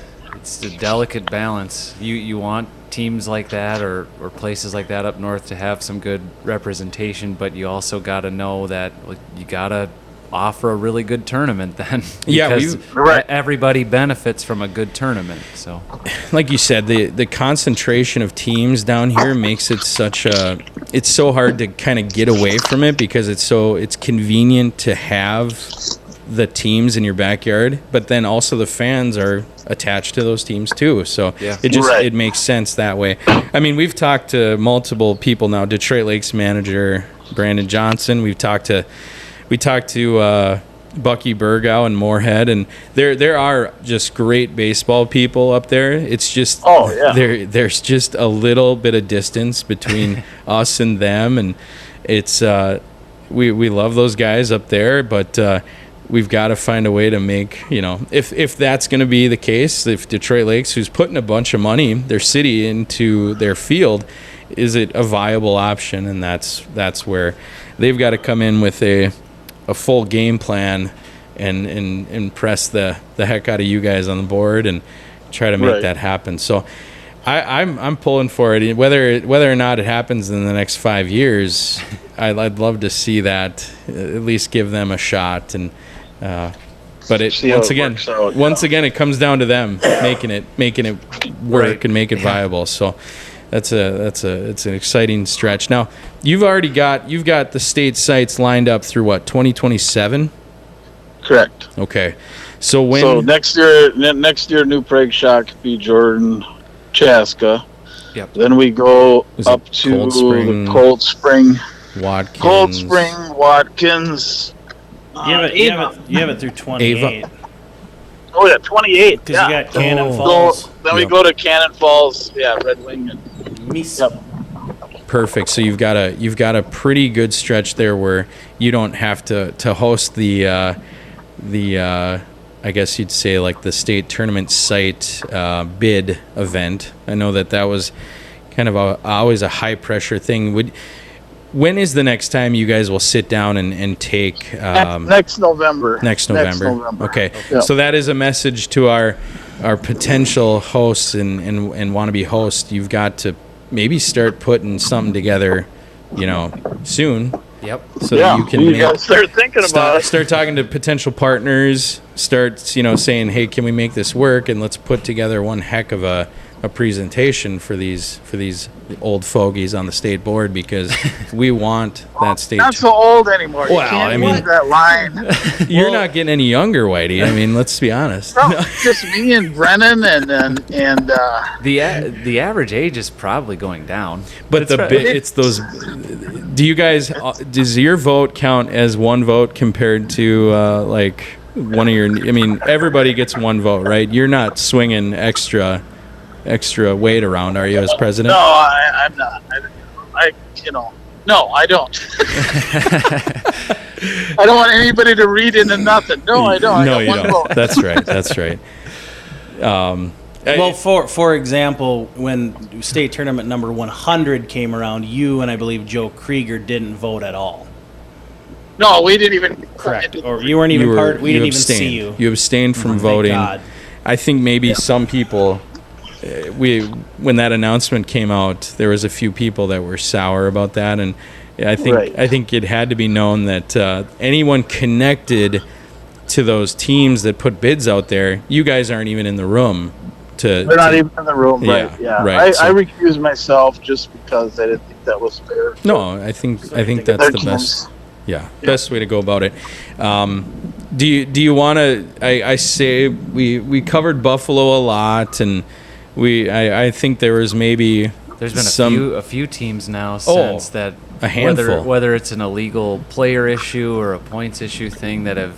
delicate balance. You want teams like that or places like that up north to have some good representation, but you also got to know that you got to offer a really good tournament then. Because everybody benefits from a good tournament. So, like you said, the concentration of teams down here makes it it's so hard to kind of get away from it, because it's convenient to have the teams in your backyard, but then also the fans are attached to those teams too. So it makes sense that way. I mean, we've talked to multiple people now. Detroit Lakes manager Brandon Johnson. We talked to Bucky Burgow and Moorhead, and there are just great baseball people up there. It's just there's just a little bit of distance between us and them, and it's we love those guys up there, but we've got to find a way to make, if that's going to be the case, if Detroit Lakes, who's putting a bunch of money, their city, into their field, is it a viable option? And that's where they've got to come in with a full game plan and press the heck out of you guys on the board and try to make that happen. So I'm pulling for it. Whether or not it happens in the next 5 years, I'd love to see that, at least give them a shot. And but once again, it comes down to them making it work and make it viable. So it's an exciting stretch. Now you've got the state sites lined up through what, 2027? Correct. Okay. So next year, New Prague, Shakopee, Jordan, Chaska. Yep. Then we go up to the Cold Spring, Watkins. You have it through 28. Ava. Oh yeah, 28. Because you got Cannon Falls. Then we go to Cannon Falls. Yeah, Red Wing and Misa. Perfect. So you've got a pretty good stretch there where you don't have to host the I guess you'd say like the state tournament site bid event. I know that was kind of always a high pressure thing. When is the next time you guys will sit down and take next November? Next November. Okay. Yep. So that is a message to our potential hosts and wannabe hosts. You've got to maybe start putting something together, soon. Yep. So that you can gotta start thinking about it. Start talking to potential partners. Start, saying, hey, can we make this work? And let's put together one heck of a presentation for these old fogies on the state board, because we want that state. Not so old anymore. Well, you can't use that line. You're not getting any younger, Whitey. I mean, let's be honest. No, just me and Brennan and the average age is probably going down. But it's those. Do you guys? Does your vote count as one vote compared to like one of your? I mean, everybody gets one vote, right? You're not swinging extra weight around, are you, as president? No, I'm not. No, I don't. I don't want anybody to read into nothing. No, I don't. No, you don't. Vote. That's right. Well, for example, when state tournament number 100 came around, you and I believe Joe Krieger didn't vote at all. No, we didn't even. Correct. Or you weren't even part. We didn't even see you. You abstained from voting. God. I think maybe some people when that announcement came out, there was a few people that were sour about that, and I think it had to be known that anyone connected to those teams that put bids out there, you guys aren't even in the room. They're not even in the room, right? Yeah, right. I recused myself just because I didn't think that was fair. No, I think that's the best. Yeah, best way to go about it. Do you want to? I say we covered Buffalo a lot, and I think there was maybe there's been a few teams now since that, a handful, whether it's an illegal player issue or a points issue thing, that have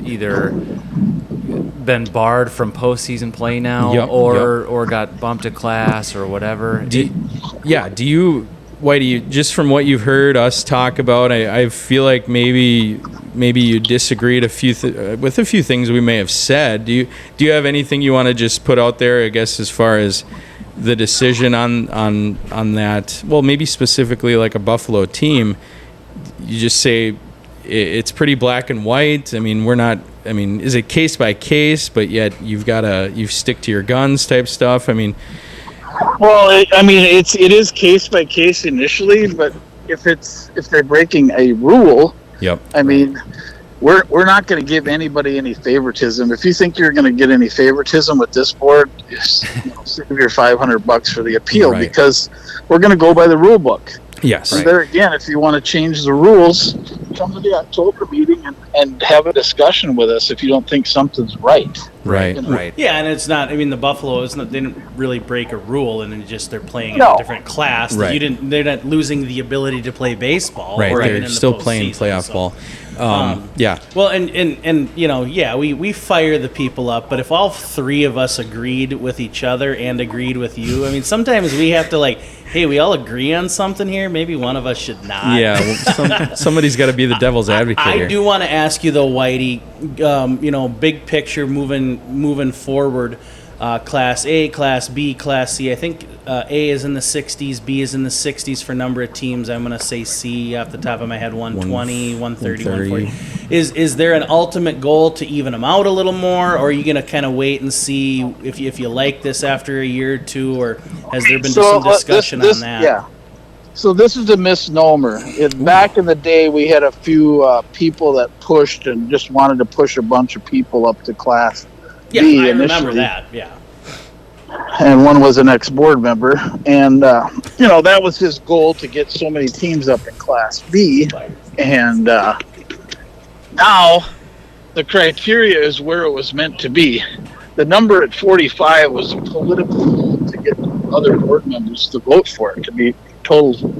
either been barred from postseason play now, or got bumped to class or whatever. Do you, Whitey, just from what you've heard us talk about, I feel like maybe you disagreed with a few things we may have said. Do you have anything you want to just put out there, I guess, as far as the decision on that? Well, maybe specifically like a Buffalo team, you just say it's pretty black and white. I mean, is it case by case, but yet you stick to your guns type stuff? I mean, well, it is case by case initially, but if they're breaking a rule, I mean, we're not going to give anybody any favoritism. If you think you're going to get any favoritism with this board, save your $500 for the appeal, because we're going to go by the rule book. Yes. And there again, if you want to change the rules, come to the October meeting and have a discussion with us if you don't think something's right. Right. Right. Yeah, and it's not. I mean, the Buffalo they didn't really break a rule, and they're playing in a different class. Right. They're not losing the ability to play baseball. Right. Or They're even in still the playing playoff ball. Yeah. Well, and we fire the people up, but if all three of us agreed with each other and agreed with you, I mean, sometimes we have to hey, we all agree on something here. Maybe one of us should not. Yeah. Well, somebody's got to be the devil's advocate here. I do want to ask you though, Whitey. Big picture, moving forward. Class A, Class B, Class C. I think A is in the 60s, B is in the 60s for number of teams. I'm going to say C off the top of my head, 120, 130, 140. Is there an ultimate goal to even them out a little more, or are you going to kind of wait and see if you like this after a year or two, or has there been some discussion on that? Yeah. So this is a misnomer. Back in the day, we had a few people that pushed and just wanted to push a bunch of people up to Class Yeah, B I initially. remember that, yeah. And one was an ex-board member. And, that was his goal, to get so many teams up in Class B. And now the criteria is where it was meant to be. The number at 45 was a political goal to get other board members to vote for it, to be totally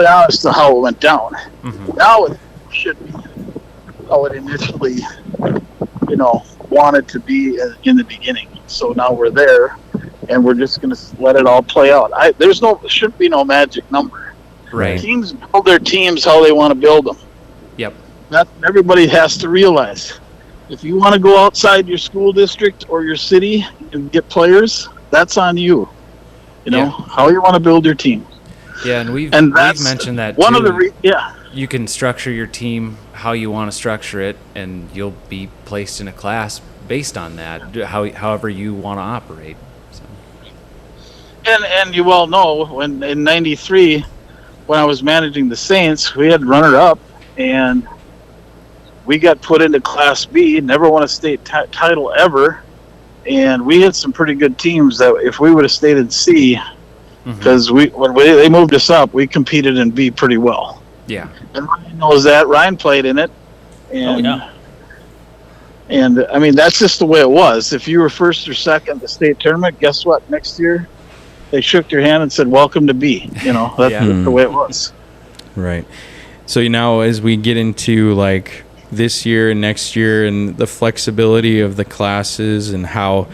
honest to how it went down. Mm-hmm. Now it should be how it initially, wanted to be in the beginning. So now we're there, and we're just going to let it all play out. There should be no magic number. Right. Teams build their teams how they want to build them. Yep. That everybody has to realize. If you want to go outside your school district or your city and get players, that's on you. How you want to build your team. Yeah, and we've mentioned that one too. of the You can structure your team how you want to structure it, and you'll be placed in a class based on that, however you want to operate. So. And you all know, when in '93, when I was managing the Saints, we had runner-up, and we got put into Class B, never won a state title ever, and we had some pretty good teams that if we would have stayed in C, because when they moved us up, we competed in B pretty well. Yeah. And Ryan knows that. Ryan played in it. And, And, I mean, that's just the way it was. If you were first or second in the state tournament, guess what? Next year, they shook your hand and said, welcome to B. That's the way it was. Right. So now as we get into, this year and next year and the flexibility of the classes and how,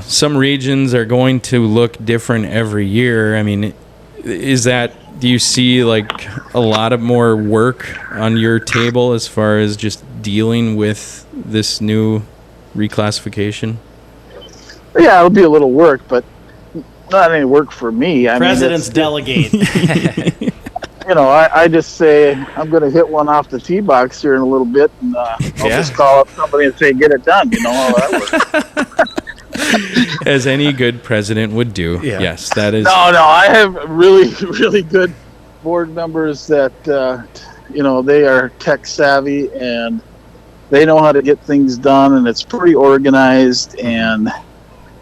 some regions are going to look different every year. I mean, do you see a lot of more work on your table as far as just dealing with this new reclassification? Yeah, it'll be a little work, but not any work for me. Presidents delegate. I just say I'm going to hit one off the tee box here in a little bit, and I'll just call up somebody and say, get it done. All that work. As any good president would do. Yeah. Yes, that is. No, I have really, really good board members that, they are tech savvy and they know how to get things done, and it's pretty organized, and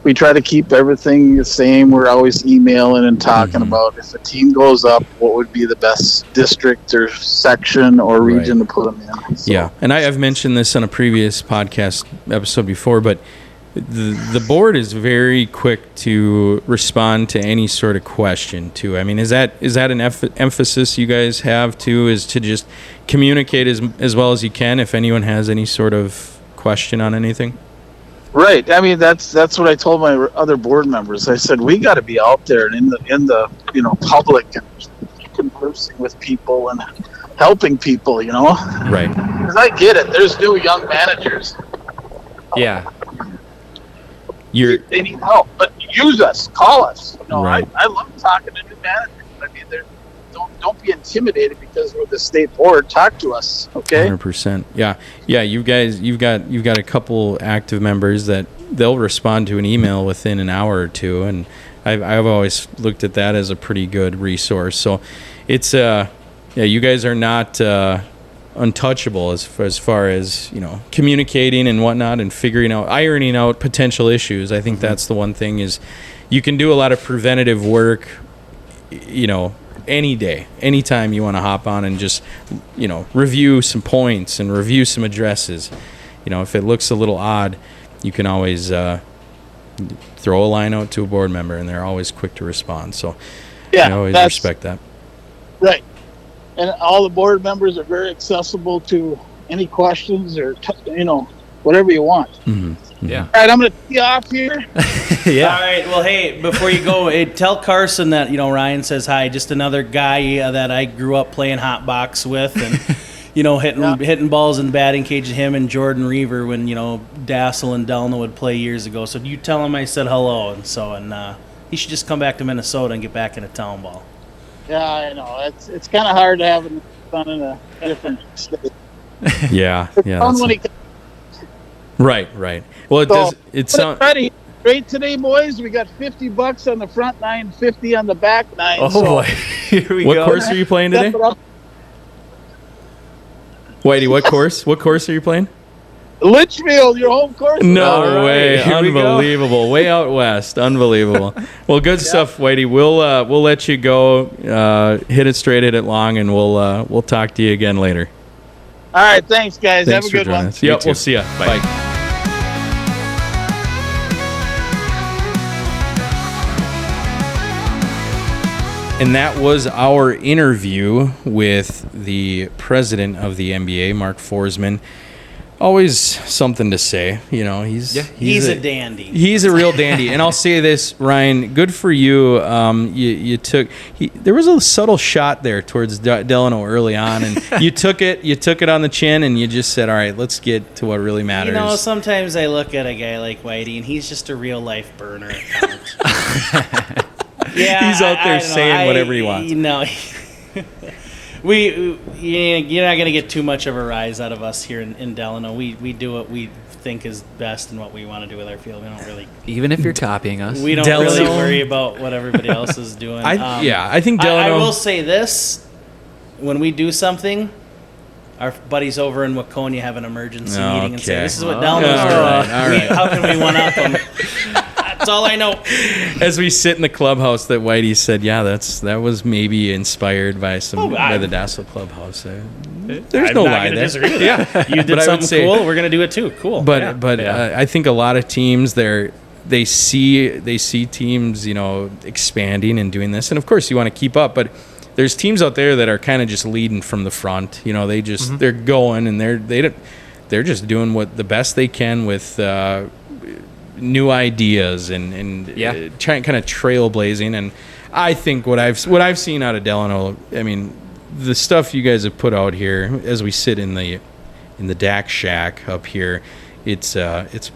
we try to keep everything the same. We're always emailing and talking about if a team goes up, what would be the best district or section or region to put them in. So, yeah, and I've mentioned this on a previous podcast episode before, but the board is very quick to respond to any sort of question too. I mean, is that an emphasis you guys have too, is to just communicate as well as you can if anyone has any sort of question on anything? Right. I mean, that's what I told my other board members. I said, we got to be out there and in the public and conversing with people and helping people, Right. Because I get it. There's new young managers. Yeah. They need help, but use us, call us. Right. I love talking to new managers. I mean, don't be intimidated because we're the state board. Talk to us, okay? 100%. Yeah. You guys, you've got a couple active members that they'll respond to an email within an hour or two, and I've always looked at that as a pretty good resource. So it's you guys are not untouchable as far as communicating and whatnot and ironing out potential issues. I think that's the one thing is you can do a lot of preventative work any day, anytime you want to hop on and just review some points and review some addresses. If it looks a little odd, you can always throw a line out to a board member and they're always quick to respond. So I always respect that. Right. And all the board members are very accessible to any questions or, whatever you want. Mm-hmm. Yeah. All right, I'm going to tee off here. Yeah. All right. Well, hey, before you go, tell Carson that, Ryan says hi. Just another guy that I grew up playing hot box with and, hitting balls in the batting cage at him and Jordan Reaver when, Dassel and Delno would play years ago. So you tell him I said hello. And he should just come back to Minnesota and get back into Townball. Yeah, I know. It's kind of hard to have a son in a different state. Yeah. Fun when he Right. Well, it does. It sounds great today, boys. We got $50 on the front nine, 50 on the back nine. Oh, boy. Here we What go. course are you playing today? Whitey, what course are you playing? Litchfield, your home course. No All right, way. here we go. Unbelievable. Way out west. Unbelievable. Well, good stuff, Whitey. We'll let you go. Hit it straight, hit it long, and we'll talk to you again later. All right, thanks, guys. Thanks Have for a good joining one. us. Yep, too. we'll see you. Bye. And that was our interview with the president of the MBA, Mark Forsman. Always something to say, He's a dandy. He's a real dandy, and I'll say this, Ryan. Good for you. There was a subtle shot there towards Delano early on, and you took it on the chin, and you just said, "All right, let's get to what really matters." Sometimes I look at a guy like Whitey, and he's just a real life burner account. Yeah, He's out there saying whatever he wants. You're not going to get too much of a rise out of us here in Delano. We do what we think is best and what we want to do with our field. We don't really, Even if you're copying us. really worry about what everybody else is doing. I think Delano. I will say this: when we do something, our buddies over in Waconia have an emergency meeting and say, "This is what Delano's doing. all right. How can we one up them?" That's all I know. As we sit in the clubhouse, that Whitey said, "Yeah, that was maybe inspired by by the Dassel clubhouse." There's I'm no not lie gonna there. disagree with that. You But did I would something say- cool. We're gonna do it too. Cool. But I think a lot of teams they see teams expanding and doing this, and of course you want to keep up, but there's teams out there that are kind of just leading from the front. They just they're going and they're just doing what the best they can with new ideas and trying kind of trailblazing. And I think what I've seen out of Delano, I mean, the stuff you guys have put out here as we sit in the DAC shack up here, it's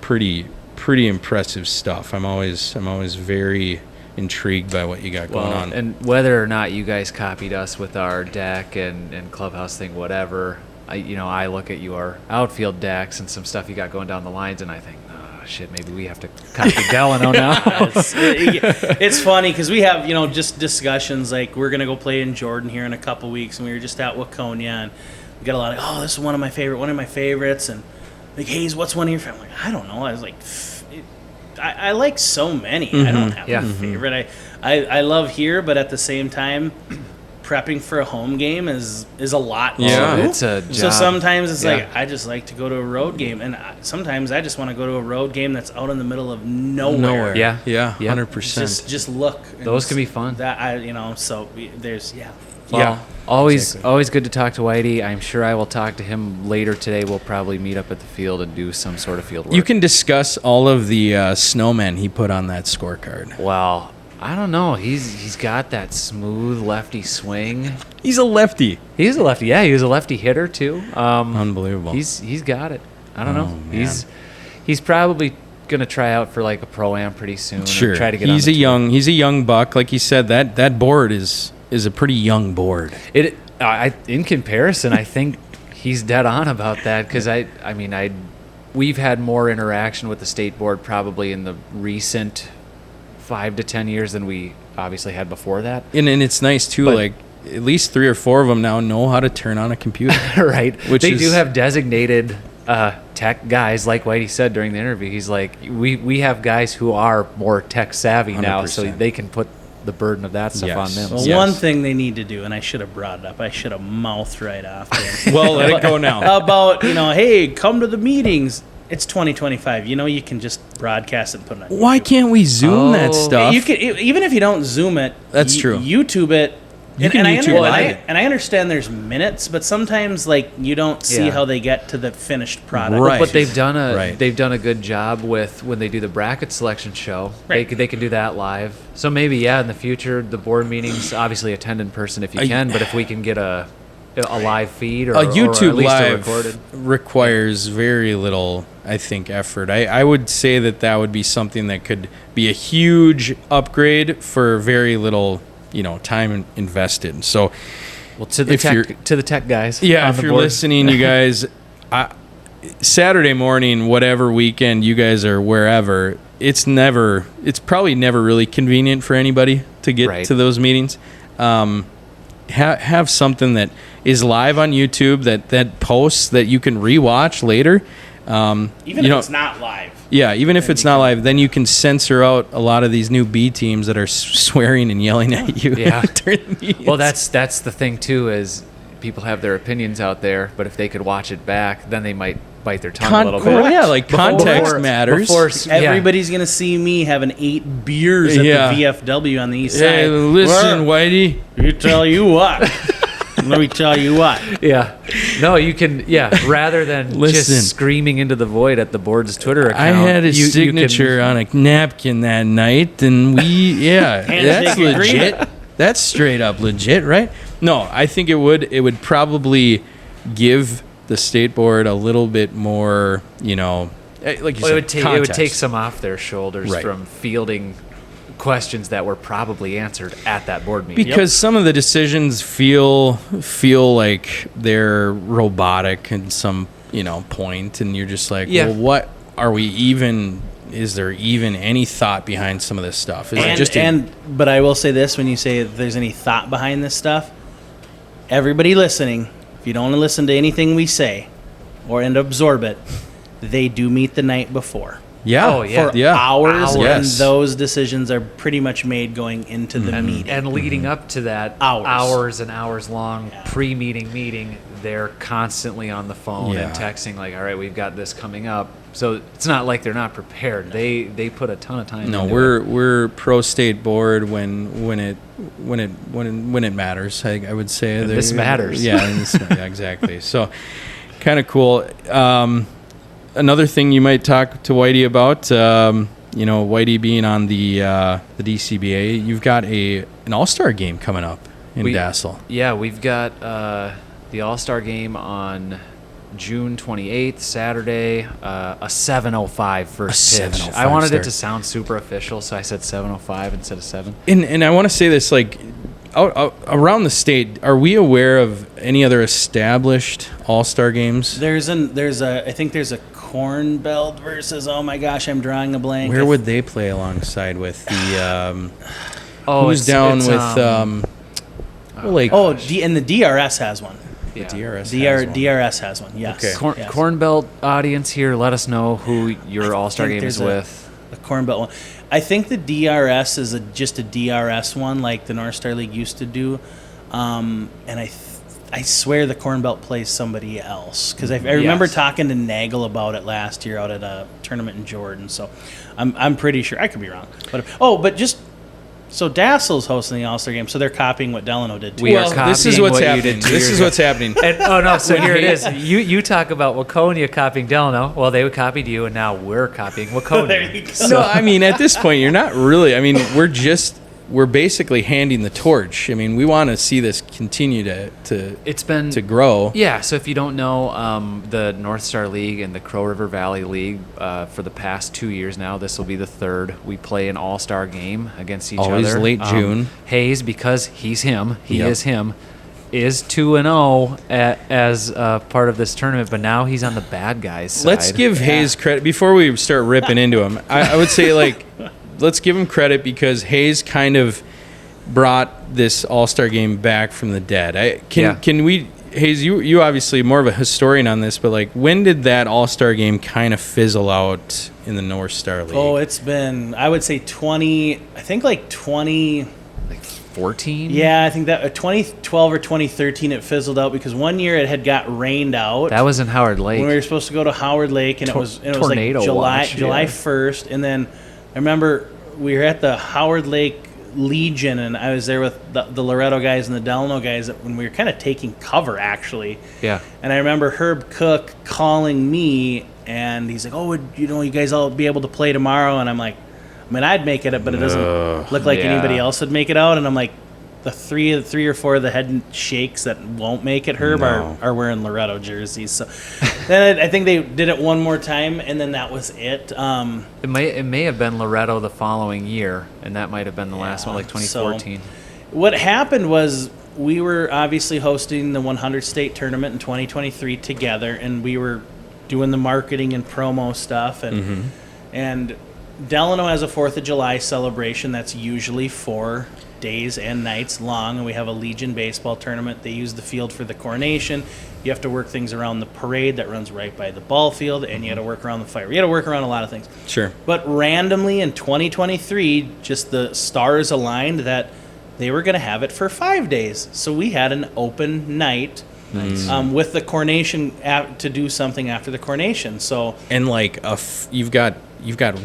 pretty impressive stuff. I'm always very intrigued by what you got going on. And whether or not you guys copied us with our deck and clubhouse thing, whatever, I look at your outfield decks and some stuff you got going down the lines, and I think, oh, shit, maybe we have to copy Delano now. It's funny because we have, just discussions like we're going to go play in Jordan here in a couple weeks, and we were just at Waconia, and we got a lot of, this is one of my favorites, and like, Hayes, what's one of your favorites? I'm like, I don't know. I was like, I like so many. I don't have a favorite. I love here, but at the same time, prepping for a home game is a lot. Yeah, too. it's a job. So sometimes it's Yeah. like I just like to go to a road game, and sometimes I just want to go to a road game that's out in the middle of nowhere. Yeah. Yeah, Yeah. 100%. Just look. and Those can be fun. That so there's Well, always good to talk to Whitey. I'm sure I will talk to him later today. We'll probably meet up at the field and do some sort of field work. You can discuss all of the snowmen he put on that scorecard. Well, I don't know. He's got that smooth lefty swing. He's a lefty. He's a lefty. Yeah, he was a lefty hitter too. Unbelievable. He's got it. I don't Oh, know. man. He's probably gonna try out for like a pro-am pretty soon. Sure. Or try to get He's on the tour. he's a young buck. Like you said, that board is a pretty young board. In comparison, I think he's dead on about that because we've had more interaction with the state board probably in the recent 5 to 10 years than we obviously had before that. And it's nice too. But- like at least 3 or 4 of them now know how to turn on a computer. Right. Which They is- do have designated tech guys, like Whitey said during the interview. He's like, we have guys who are more tech savvy now, so 100%. they can put the burden of that stuff Yes. on them. Well, Yes. one thing they need to do, and I should have brought it up. I should have mouthed right off. Well, let it go now. About hey, come to the meetings. It's 2025. You can just broadcast it and put it on. Why YouTube. can't we zoom that Oh. stuff? You could even if you don't zoom it. That's true. YouTube it. You can YouTube live it. And I understand there's minutes, but sometimes you don't see Yeah. how they get to the finished product. Right. But they've done Right. a good job with when they do the bracket selection show. Right. They can do that live. So maybe in the future the board meetings obviously attend in person if you can. But if we can get a live feed or a YouTube or at least a live recorded. requires very little, I think, effort. I would say that would be something that could be a huge upgrade for very little, time invested. So, Well, to the if you're- tech guys. yeah, on if the you're board. listening, you guys, Saturday morning, whatever weekend you guys are wherever, it's probably never really convenient for anybody to get Right. to those meetings. Have something that is live on YouTube that posts that you can rewatch later. Even if it's not live. Yeah, even if Then it's you not can- live, then you can censor out a lot of these new B teams that are swearing and yelling at you. Yeah. during the meetings. Well, that's the thing too is people have their opinions out there, but if they could watch it back, then they might bite their tongue a little bit. Yeah, like context matters. Everybody's gonna see me having 8 beers at Yeah. the VFW on the east Hey, side. listen, Whitey. You tell you what. Let me tell you what. Yeah. No, you can. Yeah. Rather than Listen. just screaming into the void at the board's Twitter account, I had his you can- signature on a napkin that night, and that's Handshake legit. agreement. That's straight up legit, right? No, I think it would probably give the state board a little bit more, like you Well, said, it would take context. some off their shoulders Right. from fielding questions that were probably answered at that board meeting. Because some of the decisions feel like they're robotic at some point, and you're just like, Yeah. well, what are we even? Is there even any thought behind some of this stuff? Is it just But I will say this: when you say if there's any thought behind this stuff, everybody listening, if you don't want to listen to anything we say and absorb it, they do meet the night before. yeah, Oh, yeah. For hours, and Yes. those decisions are pretty much made going into the meeting. And leading up to that, Hours. and hours long pre-meeting meeting, they're constantly on the phone and Yeah. texting like, "All right, we've got this coming up." So it's not like they're not prepared. They put a ton of time. No, into we're pro state board when it matters. I would say And this matters. Yeah, yeah, exactly. So, kind of cool. Another thing you might talk to Whitey about, Whitey being on the DCBA, you've got an All-Star game coming up in Dassel. Yeah, we've got the All-Star game on June 28th, Saturday, a 7:05 first pitch. 7:05 I wanted start. it to sound super official, so I said 7:05 instead of 7. And I want to say this, like, out around the state, are we aware of any other established All-Star games? I think there's a Corn Belt versus, oh my gosh, I'm drawing a blank. Where would they play alongside with the? Who's it's down with Lake? And the DRS has one. The DRS. DRS has one. Yes. Okay. Yes. Corn Belt audience here, let us know who your All-Star think game is there's with. The Corn Belt one. I think the DRS is just a DRS one, like the North Star League used to do. And I swear the Corn Belt plays somebody else, because I remember Yes. talking to Nagel about it last year out at a tournament in Jordan. So I'm pretty sure. I could be wrong. But just. So Dassel's hosting the All-Star game, so they're copying what Delano did too. We are Well, copying this is what's what you happening. did 2 This years is ago. what's happening. And, so here it is. You talk about Waconia copying Delano. Well, they copied you, and now we're copying Waconia. There you go. No, I mean, at this point, you're not really. I mean, we're basically handing the torch. I mean, we want to see this continue It's been to grow. Yeah, so if you don't know, the North Star League and the Crow River Valley League, for the past 2 years now, this will be the third. We play an all-star game against each Always other. late June. Hayes, because he's him, he Yep. is him, is 2-0 as part of this tournament, but now he's on the bad guys' side. Let's give Hayes credit before we start ripping into him. I would say, like, let's give him credit because Hayes kind of brought this All-Star game back from the dead. Can we, Hayes, you obviously more of a historian on this, but like, when did that All-Star game kind of fizzle out in the North Star League? Oh, it's been, I would say 20. 14? Yeah, I think that 2012 or 2013 it fizzled out because one year it had got rained out. That was in Howard Lake. when we were supposed to go to Howard Lake, and it was tornado like July watch, July yeah. 1st, and then I remember we were at the Howard Lake Legion, and I was there with the Loretto guys and the Delano guys when we were kind of taking cover actually. Yeah. And I remember Herb Cook calling me, and he's like, "Oh, would you guys all be able to play tomorrow?" And I'm like, I mean, I'd make it, but it doesn't look like yeah. anybody else would make it out. And I'm like, the three or four of the head shakes that won't make it, Herb, are wearing Loretto jerseys. So then I think they did it one more time, and then that was it. It may have been Loretto the following year, and that might have been the last one, like 2014. So what happened was we were obviously hosting the 100 state tournament in 2023 together, and we were doing the marketing and promo stuff, and Delano has a 4th of July celebration that's usually 4 days and nights long, and we have a Legion baseball tournament. They use the field for the coronation. You have to work things around the parade that runs right by the ball field, and you got to work around the fire. You got to work around a lot of things. Sure. But randomly in 2023, just the stars aligned that they were going to have it for 5 days. So we had an open night with the coronation to do something after the coronation. So And like you've got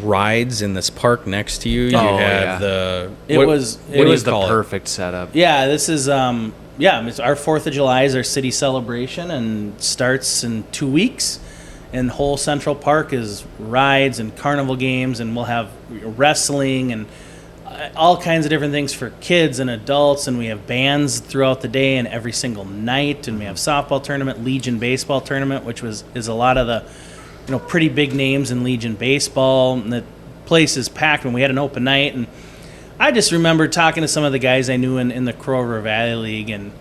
rides in this park next to you. You have the It was the perfect setup. yeah, this is it's our 4th of July is our city celebration and starts in 2 weeks. And whole Central Park is rides and carnival games, and we'll have wrestling and all kinds of different things for kids and adults, and we have bands throughout the day and every single night, and we have softball tournament, Legion baseball tournament, which is a lot of the pretty big names in Legion baseball, and the place is packed when we had an open night. And I just remember talking to some of the guys I knew in the Crow River Valley League, and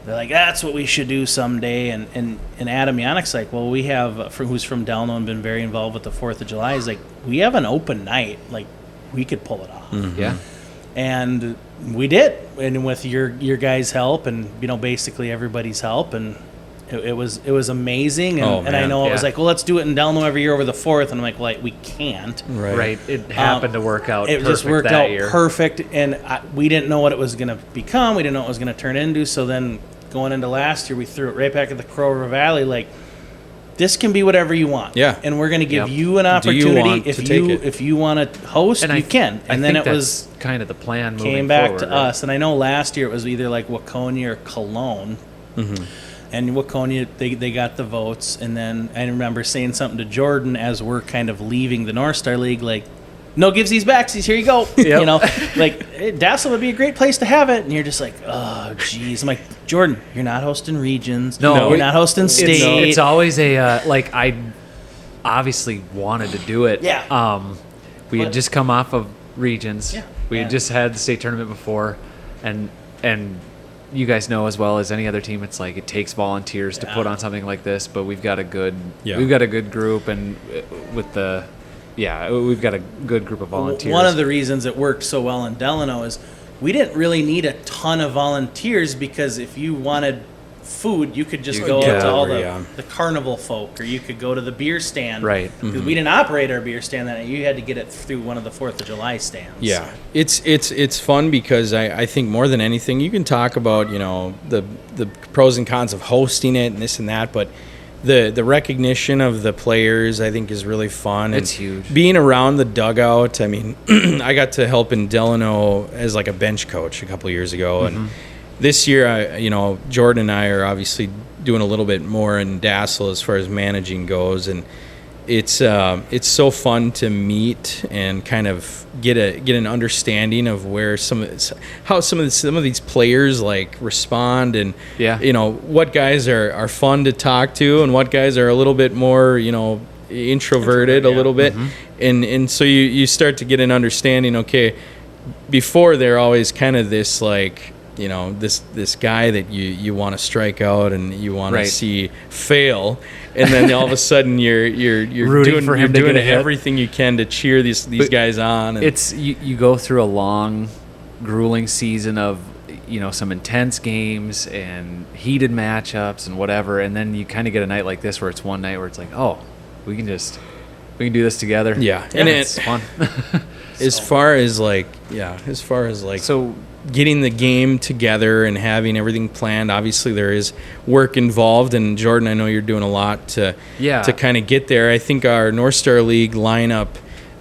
they're like, that's what we should do someday. And Adam Yannick's like, well, we have, who's from Delano and been very involved with the 4th of July, he's like, we have an open night, like we could pull it off. Yeah. And we did, and with your guys' help and basically everybody's help, and it was amazing. And, and I know it was like, well, let's do it in Delano every year over the 4th, and I'm like, well, we can't. Right. It happened to work out. It perfect just worked that out year. perfect, and we didn't know what it was going to become. We didn't know what it was going to turn into. So then going into last year, we threw it right back at the Crow River Valley, like, this can be whatever you want. Yeah. And we're going to give Yep. you an Do you opportunity. want to take it? If you want to host, you can. And then think it was that's kind of the plan. came moving back forward, to right? us. And I know last year it was either like Waconia or Cologne. And Waconia, they got the votes. And then I remember saying something to Jordan as we're kind of leaving the North Star League, like, no givesies backsies, here you go. Like, Dassel would be a great place to have it. And you're just like, oh, geez. I'm like, Jordan, you're not hosting regions. No, you're not hosting state. It's always a like I obviously wanted to do it. Yeah. We had But- just come off of regions. Yeah. We had just had the state tournament before, and you guys know as well as any other team, it's like it takes volunteers to put on something like this, but we've got a good group, and we've got a good group of volunteers. One of the reasons it worked so well in Delano is we didn't really need a ton of volunteers, because if you wanted food, you could just go to all the carnival folk, or you could go to the beer stand. Right. Because we didn't operate our beer stand that night. You had to get it through one of the 4th of July stands. Yeah. It's fun because I think more than anything, you can talk about, the pros and cons of hosting it and this and that, but the recognition of the players, I think, is really fun. It's huge. Being around the dugout, I mean, I got to help in Delano as like a bench coach a couple years ago, and this year, Jordan and I are obviously doing a little bit more in Dassel as far as managing goes, and it's so fun to meet and kind of get an understanding of where how some of these players like respond, and what guys are fun to talk to and what guys are a little bit more introverted a little bit, and so you start to get an understanding. Okay, before they're always kind of this like, this guy that you want to strike out and you want to see fail, and then all of a sudden you're doing everything you can to cheer these guys on. And it's you go through a long, grueling season of some intense games and heated matchups and whatever, and then you kind of get a night like this where it's one night where it's like, oh, we can do this together. And it's fun. As far as so getting the game together and having everything planned, obviously there is work involved, and Jordan, I know you're doing a lot to kind of get there. I think our North Star League lineup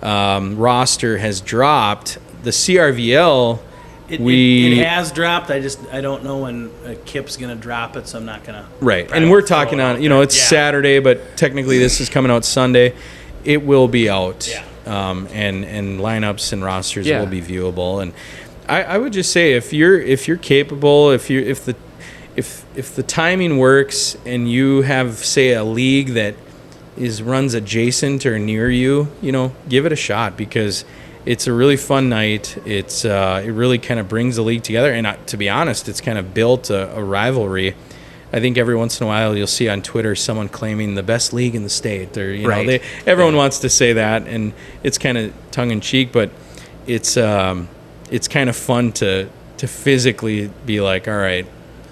roster has dropped. The CRVL, it has dropped. I don't know when Kip's gonna drop it, so I'm not gonna. Right, and we're talking on. It's Saturday, but technically this is coming out Sunday. It will be out, and lineups and rosters will be viewable. And I would just say, if you're capable, if the timing works, and you have, say, a league that runs adjacent or near you, give it a shot, because it's a really fun night. It really kind of brings the league together, and to be honest, it's kind of built a rivalry. I think every once in a while you'll see on Twitter someone claiming the best league in the state, or everyone wants to say that, and it's kind of tongue in cheek, but it's kind of fun to physically be like, all right,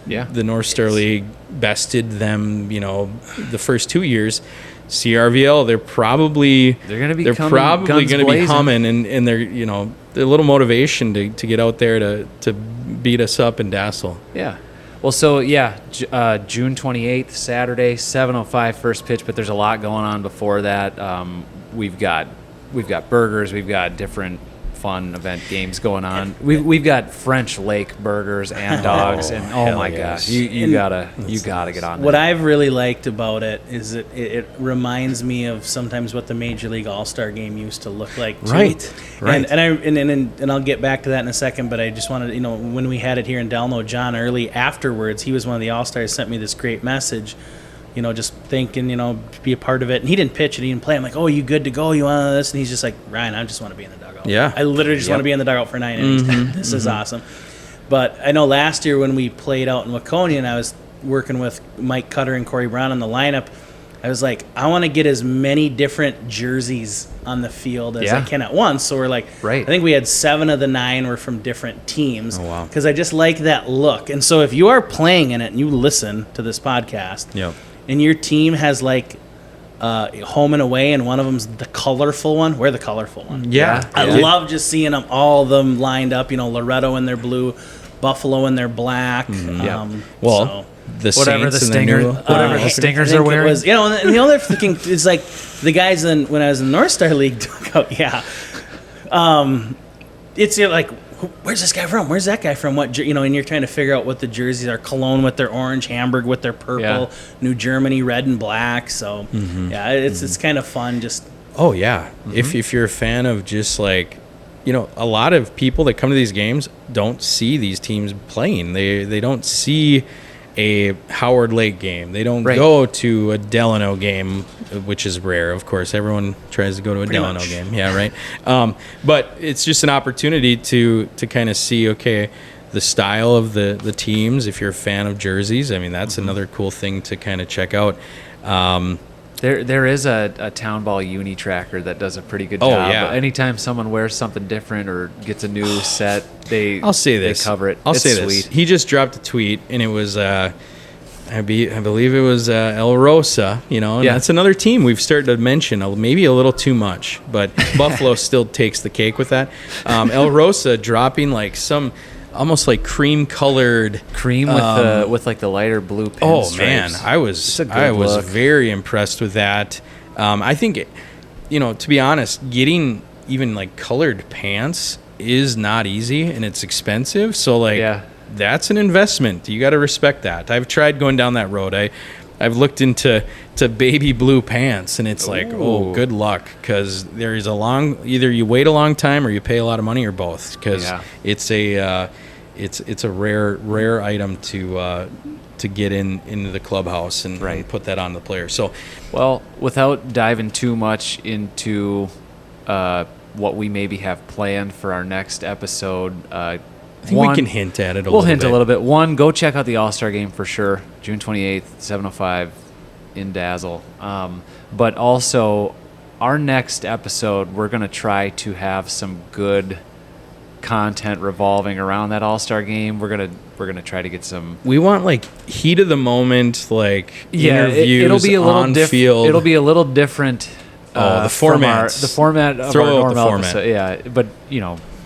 the North Star League bested them, the first 2 years. CRVL, they're probably going to be humming, and they're a little motivation to get out there to beat us up in Dassel. Yeah. Well, so June 28th, Saturday, 7:05 first pitch, but there's a lot going on before that. We've got burgers, we've got different fun event games going on. We've got French Lake burgers and dogs, and oh my gosh, you gotta get on that. What I've really liked about it is it reminds me of sometimes what the Major League All-Star game used to look like too. Right. And I'll get back to that in a second, but I just wanted, when we had it here in Delano, John Early afterwards, he was one of the All-Stars, sent me this great message, just thinking, be a part of it. And he didn't pitch it, he didn't play. I'm like, oh, you good to go? You want this? And he's just like, Ryan, I just want to be in the dugout. Yeah. I literally just want to be in the dugout for 9 innings. This is awesome. But I know last year when we played out in Waconia and I was working with Mike Cutter and Corey Brown on the lineup, I was like, I want to get as many different jerseys on the field as I can at once. So we're like, I think we had 7 of the 9 were from different teams. Oh, wow. Because I just like that look. And so if you are playing in it and you listen to this podcast, and your team has like home and away, and one of them's the colorful one, we're the colorful one. I love just seeing them, all of them lined up, Loretto in their blue, Buffalo in their black. The whatever Saints the Stingers are wearing. And the other thing is like the guys when I was in the North Star League dugout, it's like, where's this guy from? Where's that guy from? What, and you're trying to figure out what the jerseys are. Cologne with their orange, Hamburg with their purple, New Germany red and black. So it's kind of fun. Just if you're a fan of just like, a lot of people that come to these games don't see these teams playing. They don't see a Howard Lake game. They don't go to a Delano game, which is rare. Of course, everyone tries to go to a Delano game. Yeah, right. But it's just an opportunity to kind of see, okay, the style of the teams. If you're a fan of jerseys, I mean, that's another cool thing to kind of check out. There is a Townball uni tracker that does a pretty good Oh, job. yeah. Anytime someone wears something different or gets a new set, I'll say this. they cover it. I'll It's say sweet. this. He just dropped a tweet, and it was, I believe it was El Rosa, and Yeah. that's another team we've started to mention, maybe a little too much, but Buffalo still takes the cake with that. El Rosa dropping like some almost like cream-colored Cream with like the lighter blue pinstripes. Oh man, I It's was a good look. very impressed with that. I think, to be honest, getting even like colored pants is not easy and it's expensive. So like, Yeah. that's an investment. You got to respect that. I've tried going down that road. I've looked into baby blue pants, and it's like, oh, Ooh. good luck, because there is either you wait a long time or you pay a lot of money, or both, because Yeah. it's a rare item to get into the clubhouse and Right. put that on the player. So Well, without diving too much into what we maybe have planned for our next episode, I think we can hint at it a little bit. We'll hint a little bit. One, go check out the All-Star game for sure. June 28th, 7:05 in Dazzle. But also, our next episode, we're going to try to have some good content revolving around that All-Star game. We're gonna try to get some. We want like heat of the moment, like interviews it'll be a little on different. field. It'll be a little different. The from formats. the format of Throw our out the normal format. episode. Yeah, but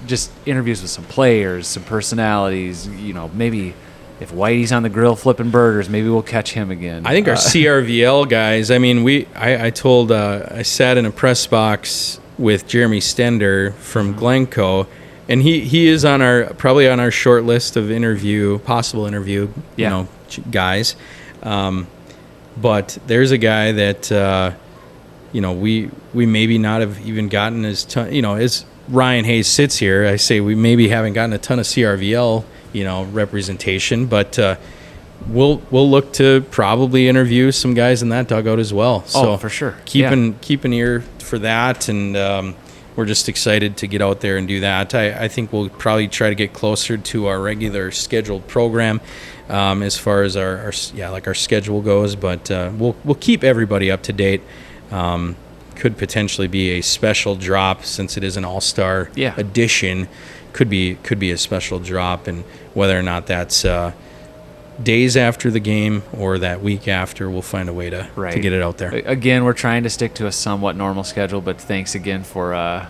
just interviews with some players, some personalities. Maybe if Whitey's on the grill flipping burgers, maybe we'll catch him again. I think our CRVL guys. I mean, I sat in a press box with Jeremy Stender from Glencoe, and he is probably on our short list of possible interview, Yeah. guys. But there's a guy that we maybe not have even gotten as Ryan Hayes sits here. I say we maybe haven't gotten a ton of CRVL representation, but we'll look to probably interview some guys in that dugout as well. So for sure. keep an ear for that, and we're just excited to get out there and do that. I think we'll probably try to get closer to our regular scheduled program as far as our schedule goes, but we'll keep everybody up to date. Could potentially be a special drop since it is an all-star edition. Could be a special drop, and whether or not that's days after the game or that week after, we'll find a way to get it out there. Again, we're trying to stick to a somewhat normal schedule, but thanks again for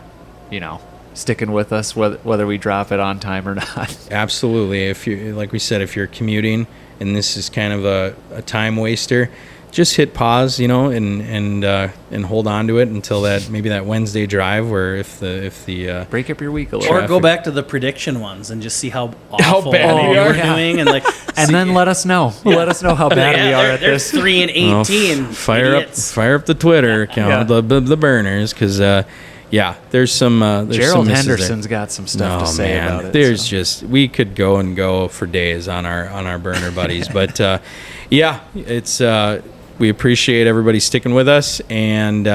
sticking with us, whether we drop it on time or not. Absolutely. If you, like we said, if you're commuting and this is kind of a time waster, just hit pause, and hold on to it until that Wednesday drive, where if the Break up your week a little. Or go back to the prediction ones and just see how awful bad we we're are. doing, and then let us know. Let us know how bad we are at they're this. 3-18. fire idiots. up the Twitter account, the burners, because there's some there's Gerald some misses there. Henderson's got some stuff to say about it. There's so. we could go for days on our burner buddies, but it's we appreciate everybody sticking with us, and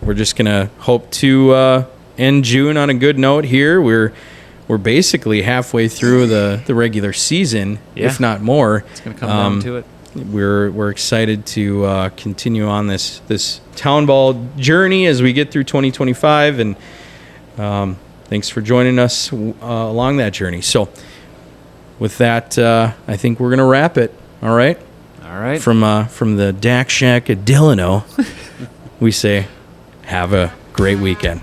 we're just gonna hope to end June on a good note here. We're basically halfway through the regular season, if not more. It's gonna come down to it. We're excited to continue on this Townball journey as we get through 2025, and thanks for joining us along that journey. So with that, I think we're gonna wrap it. All right. All right. From the Dak Shack at Delano, we say, have a great weekend.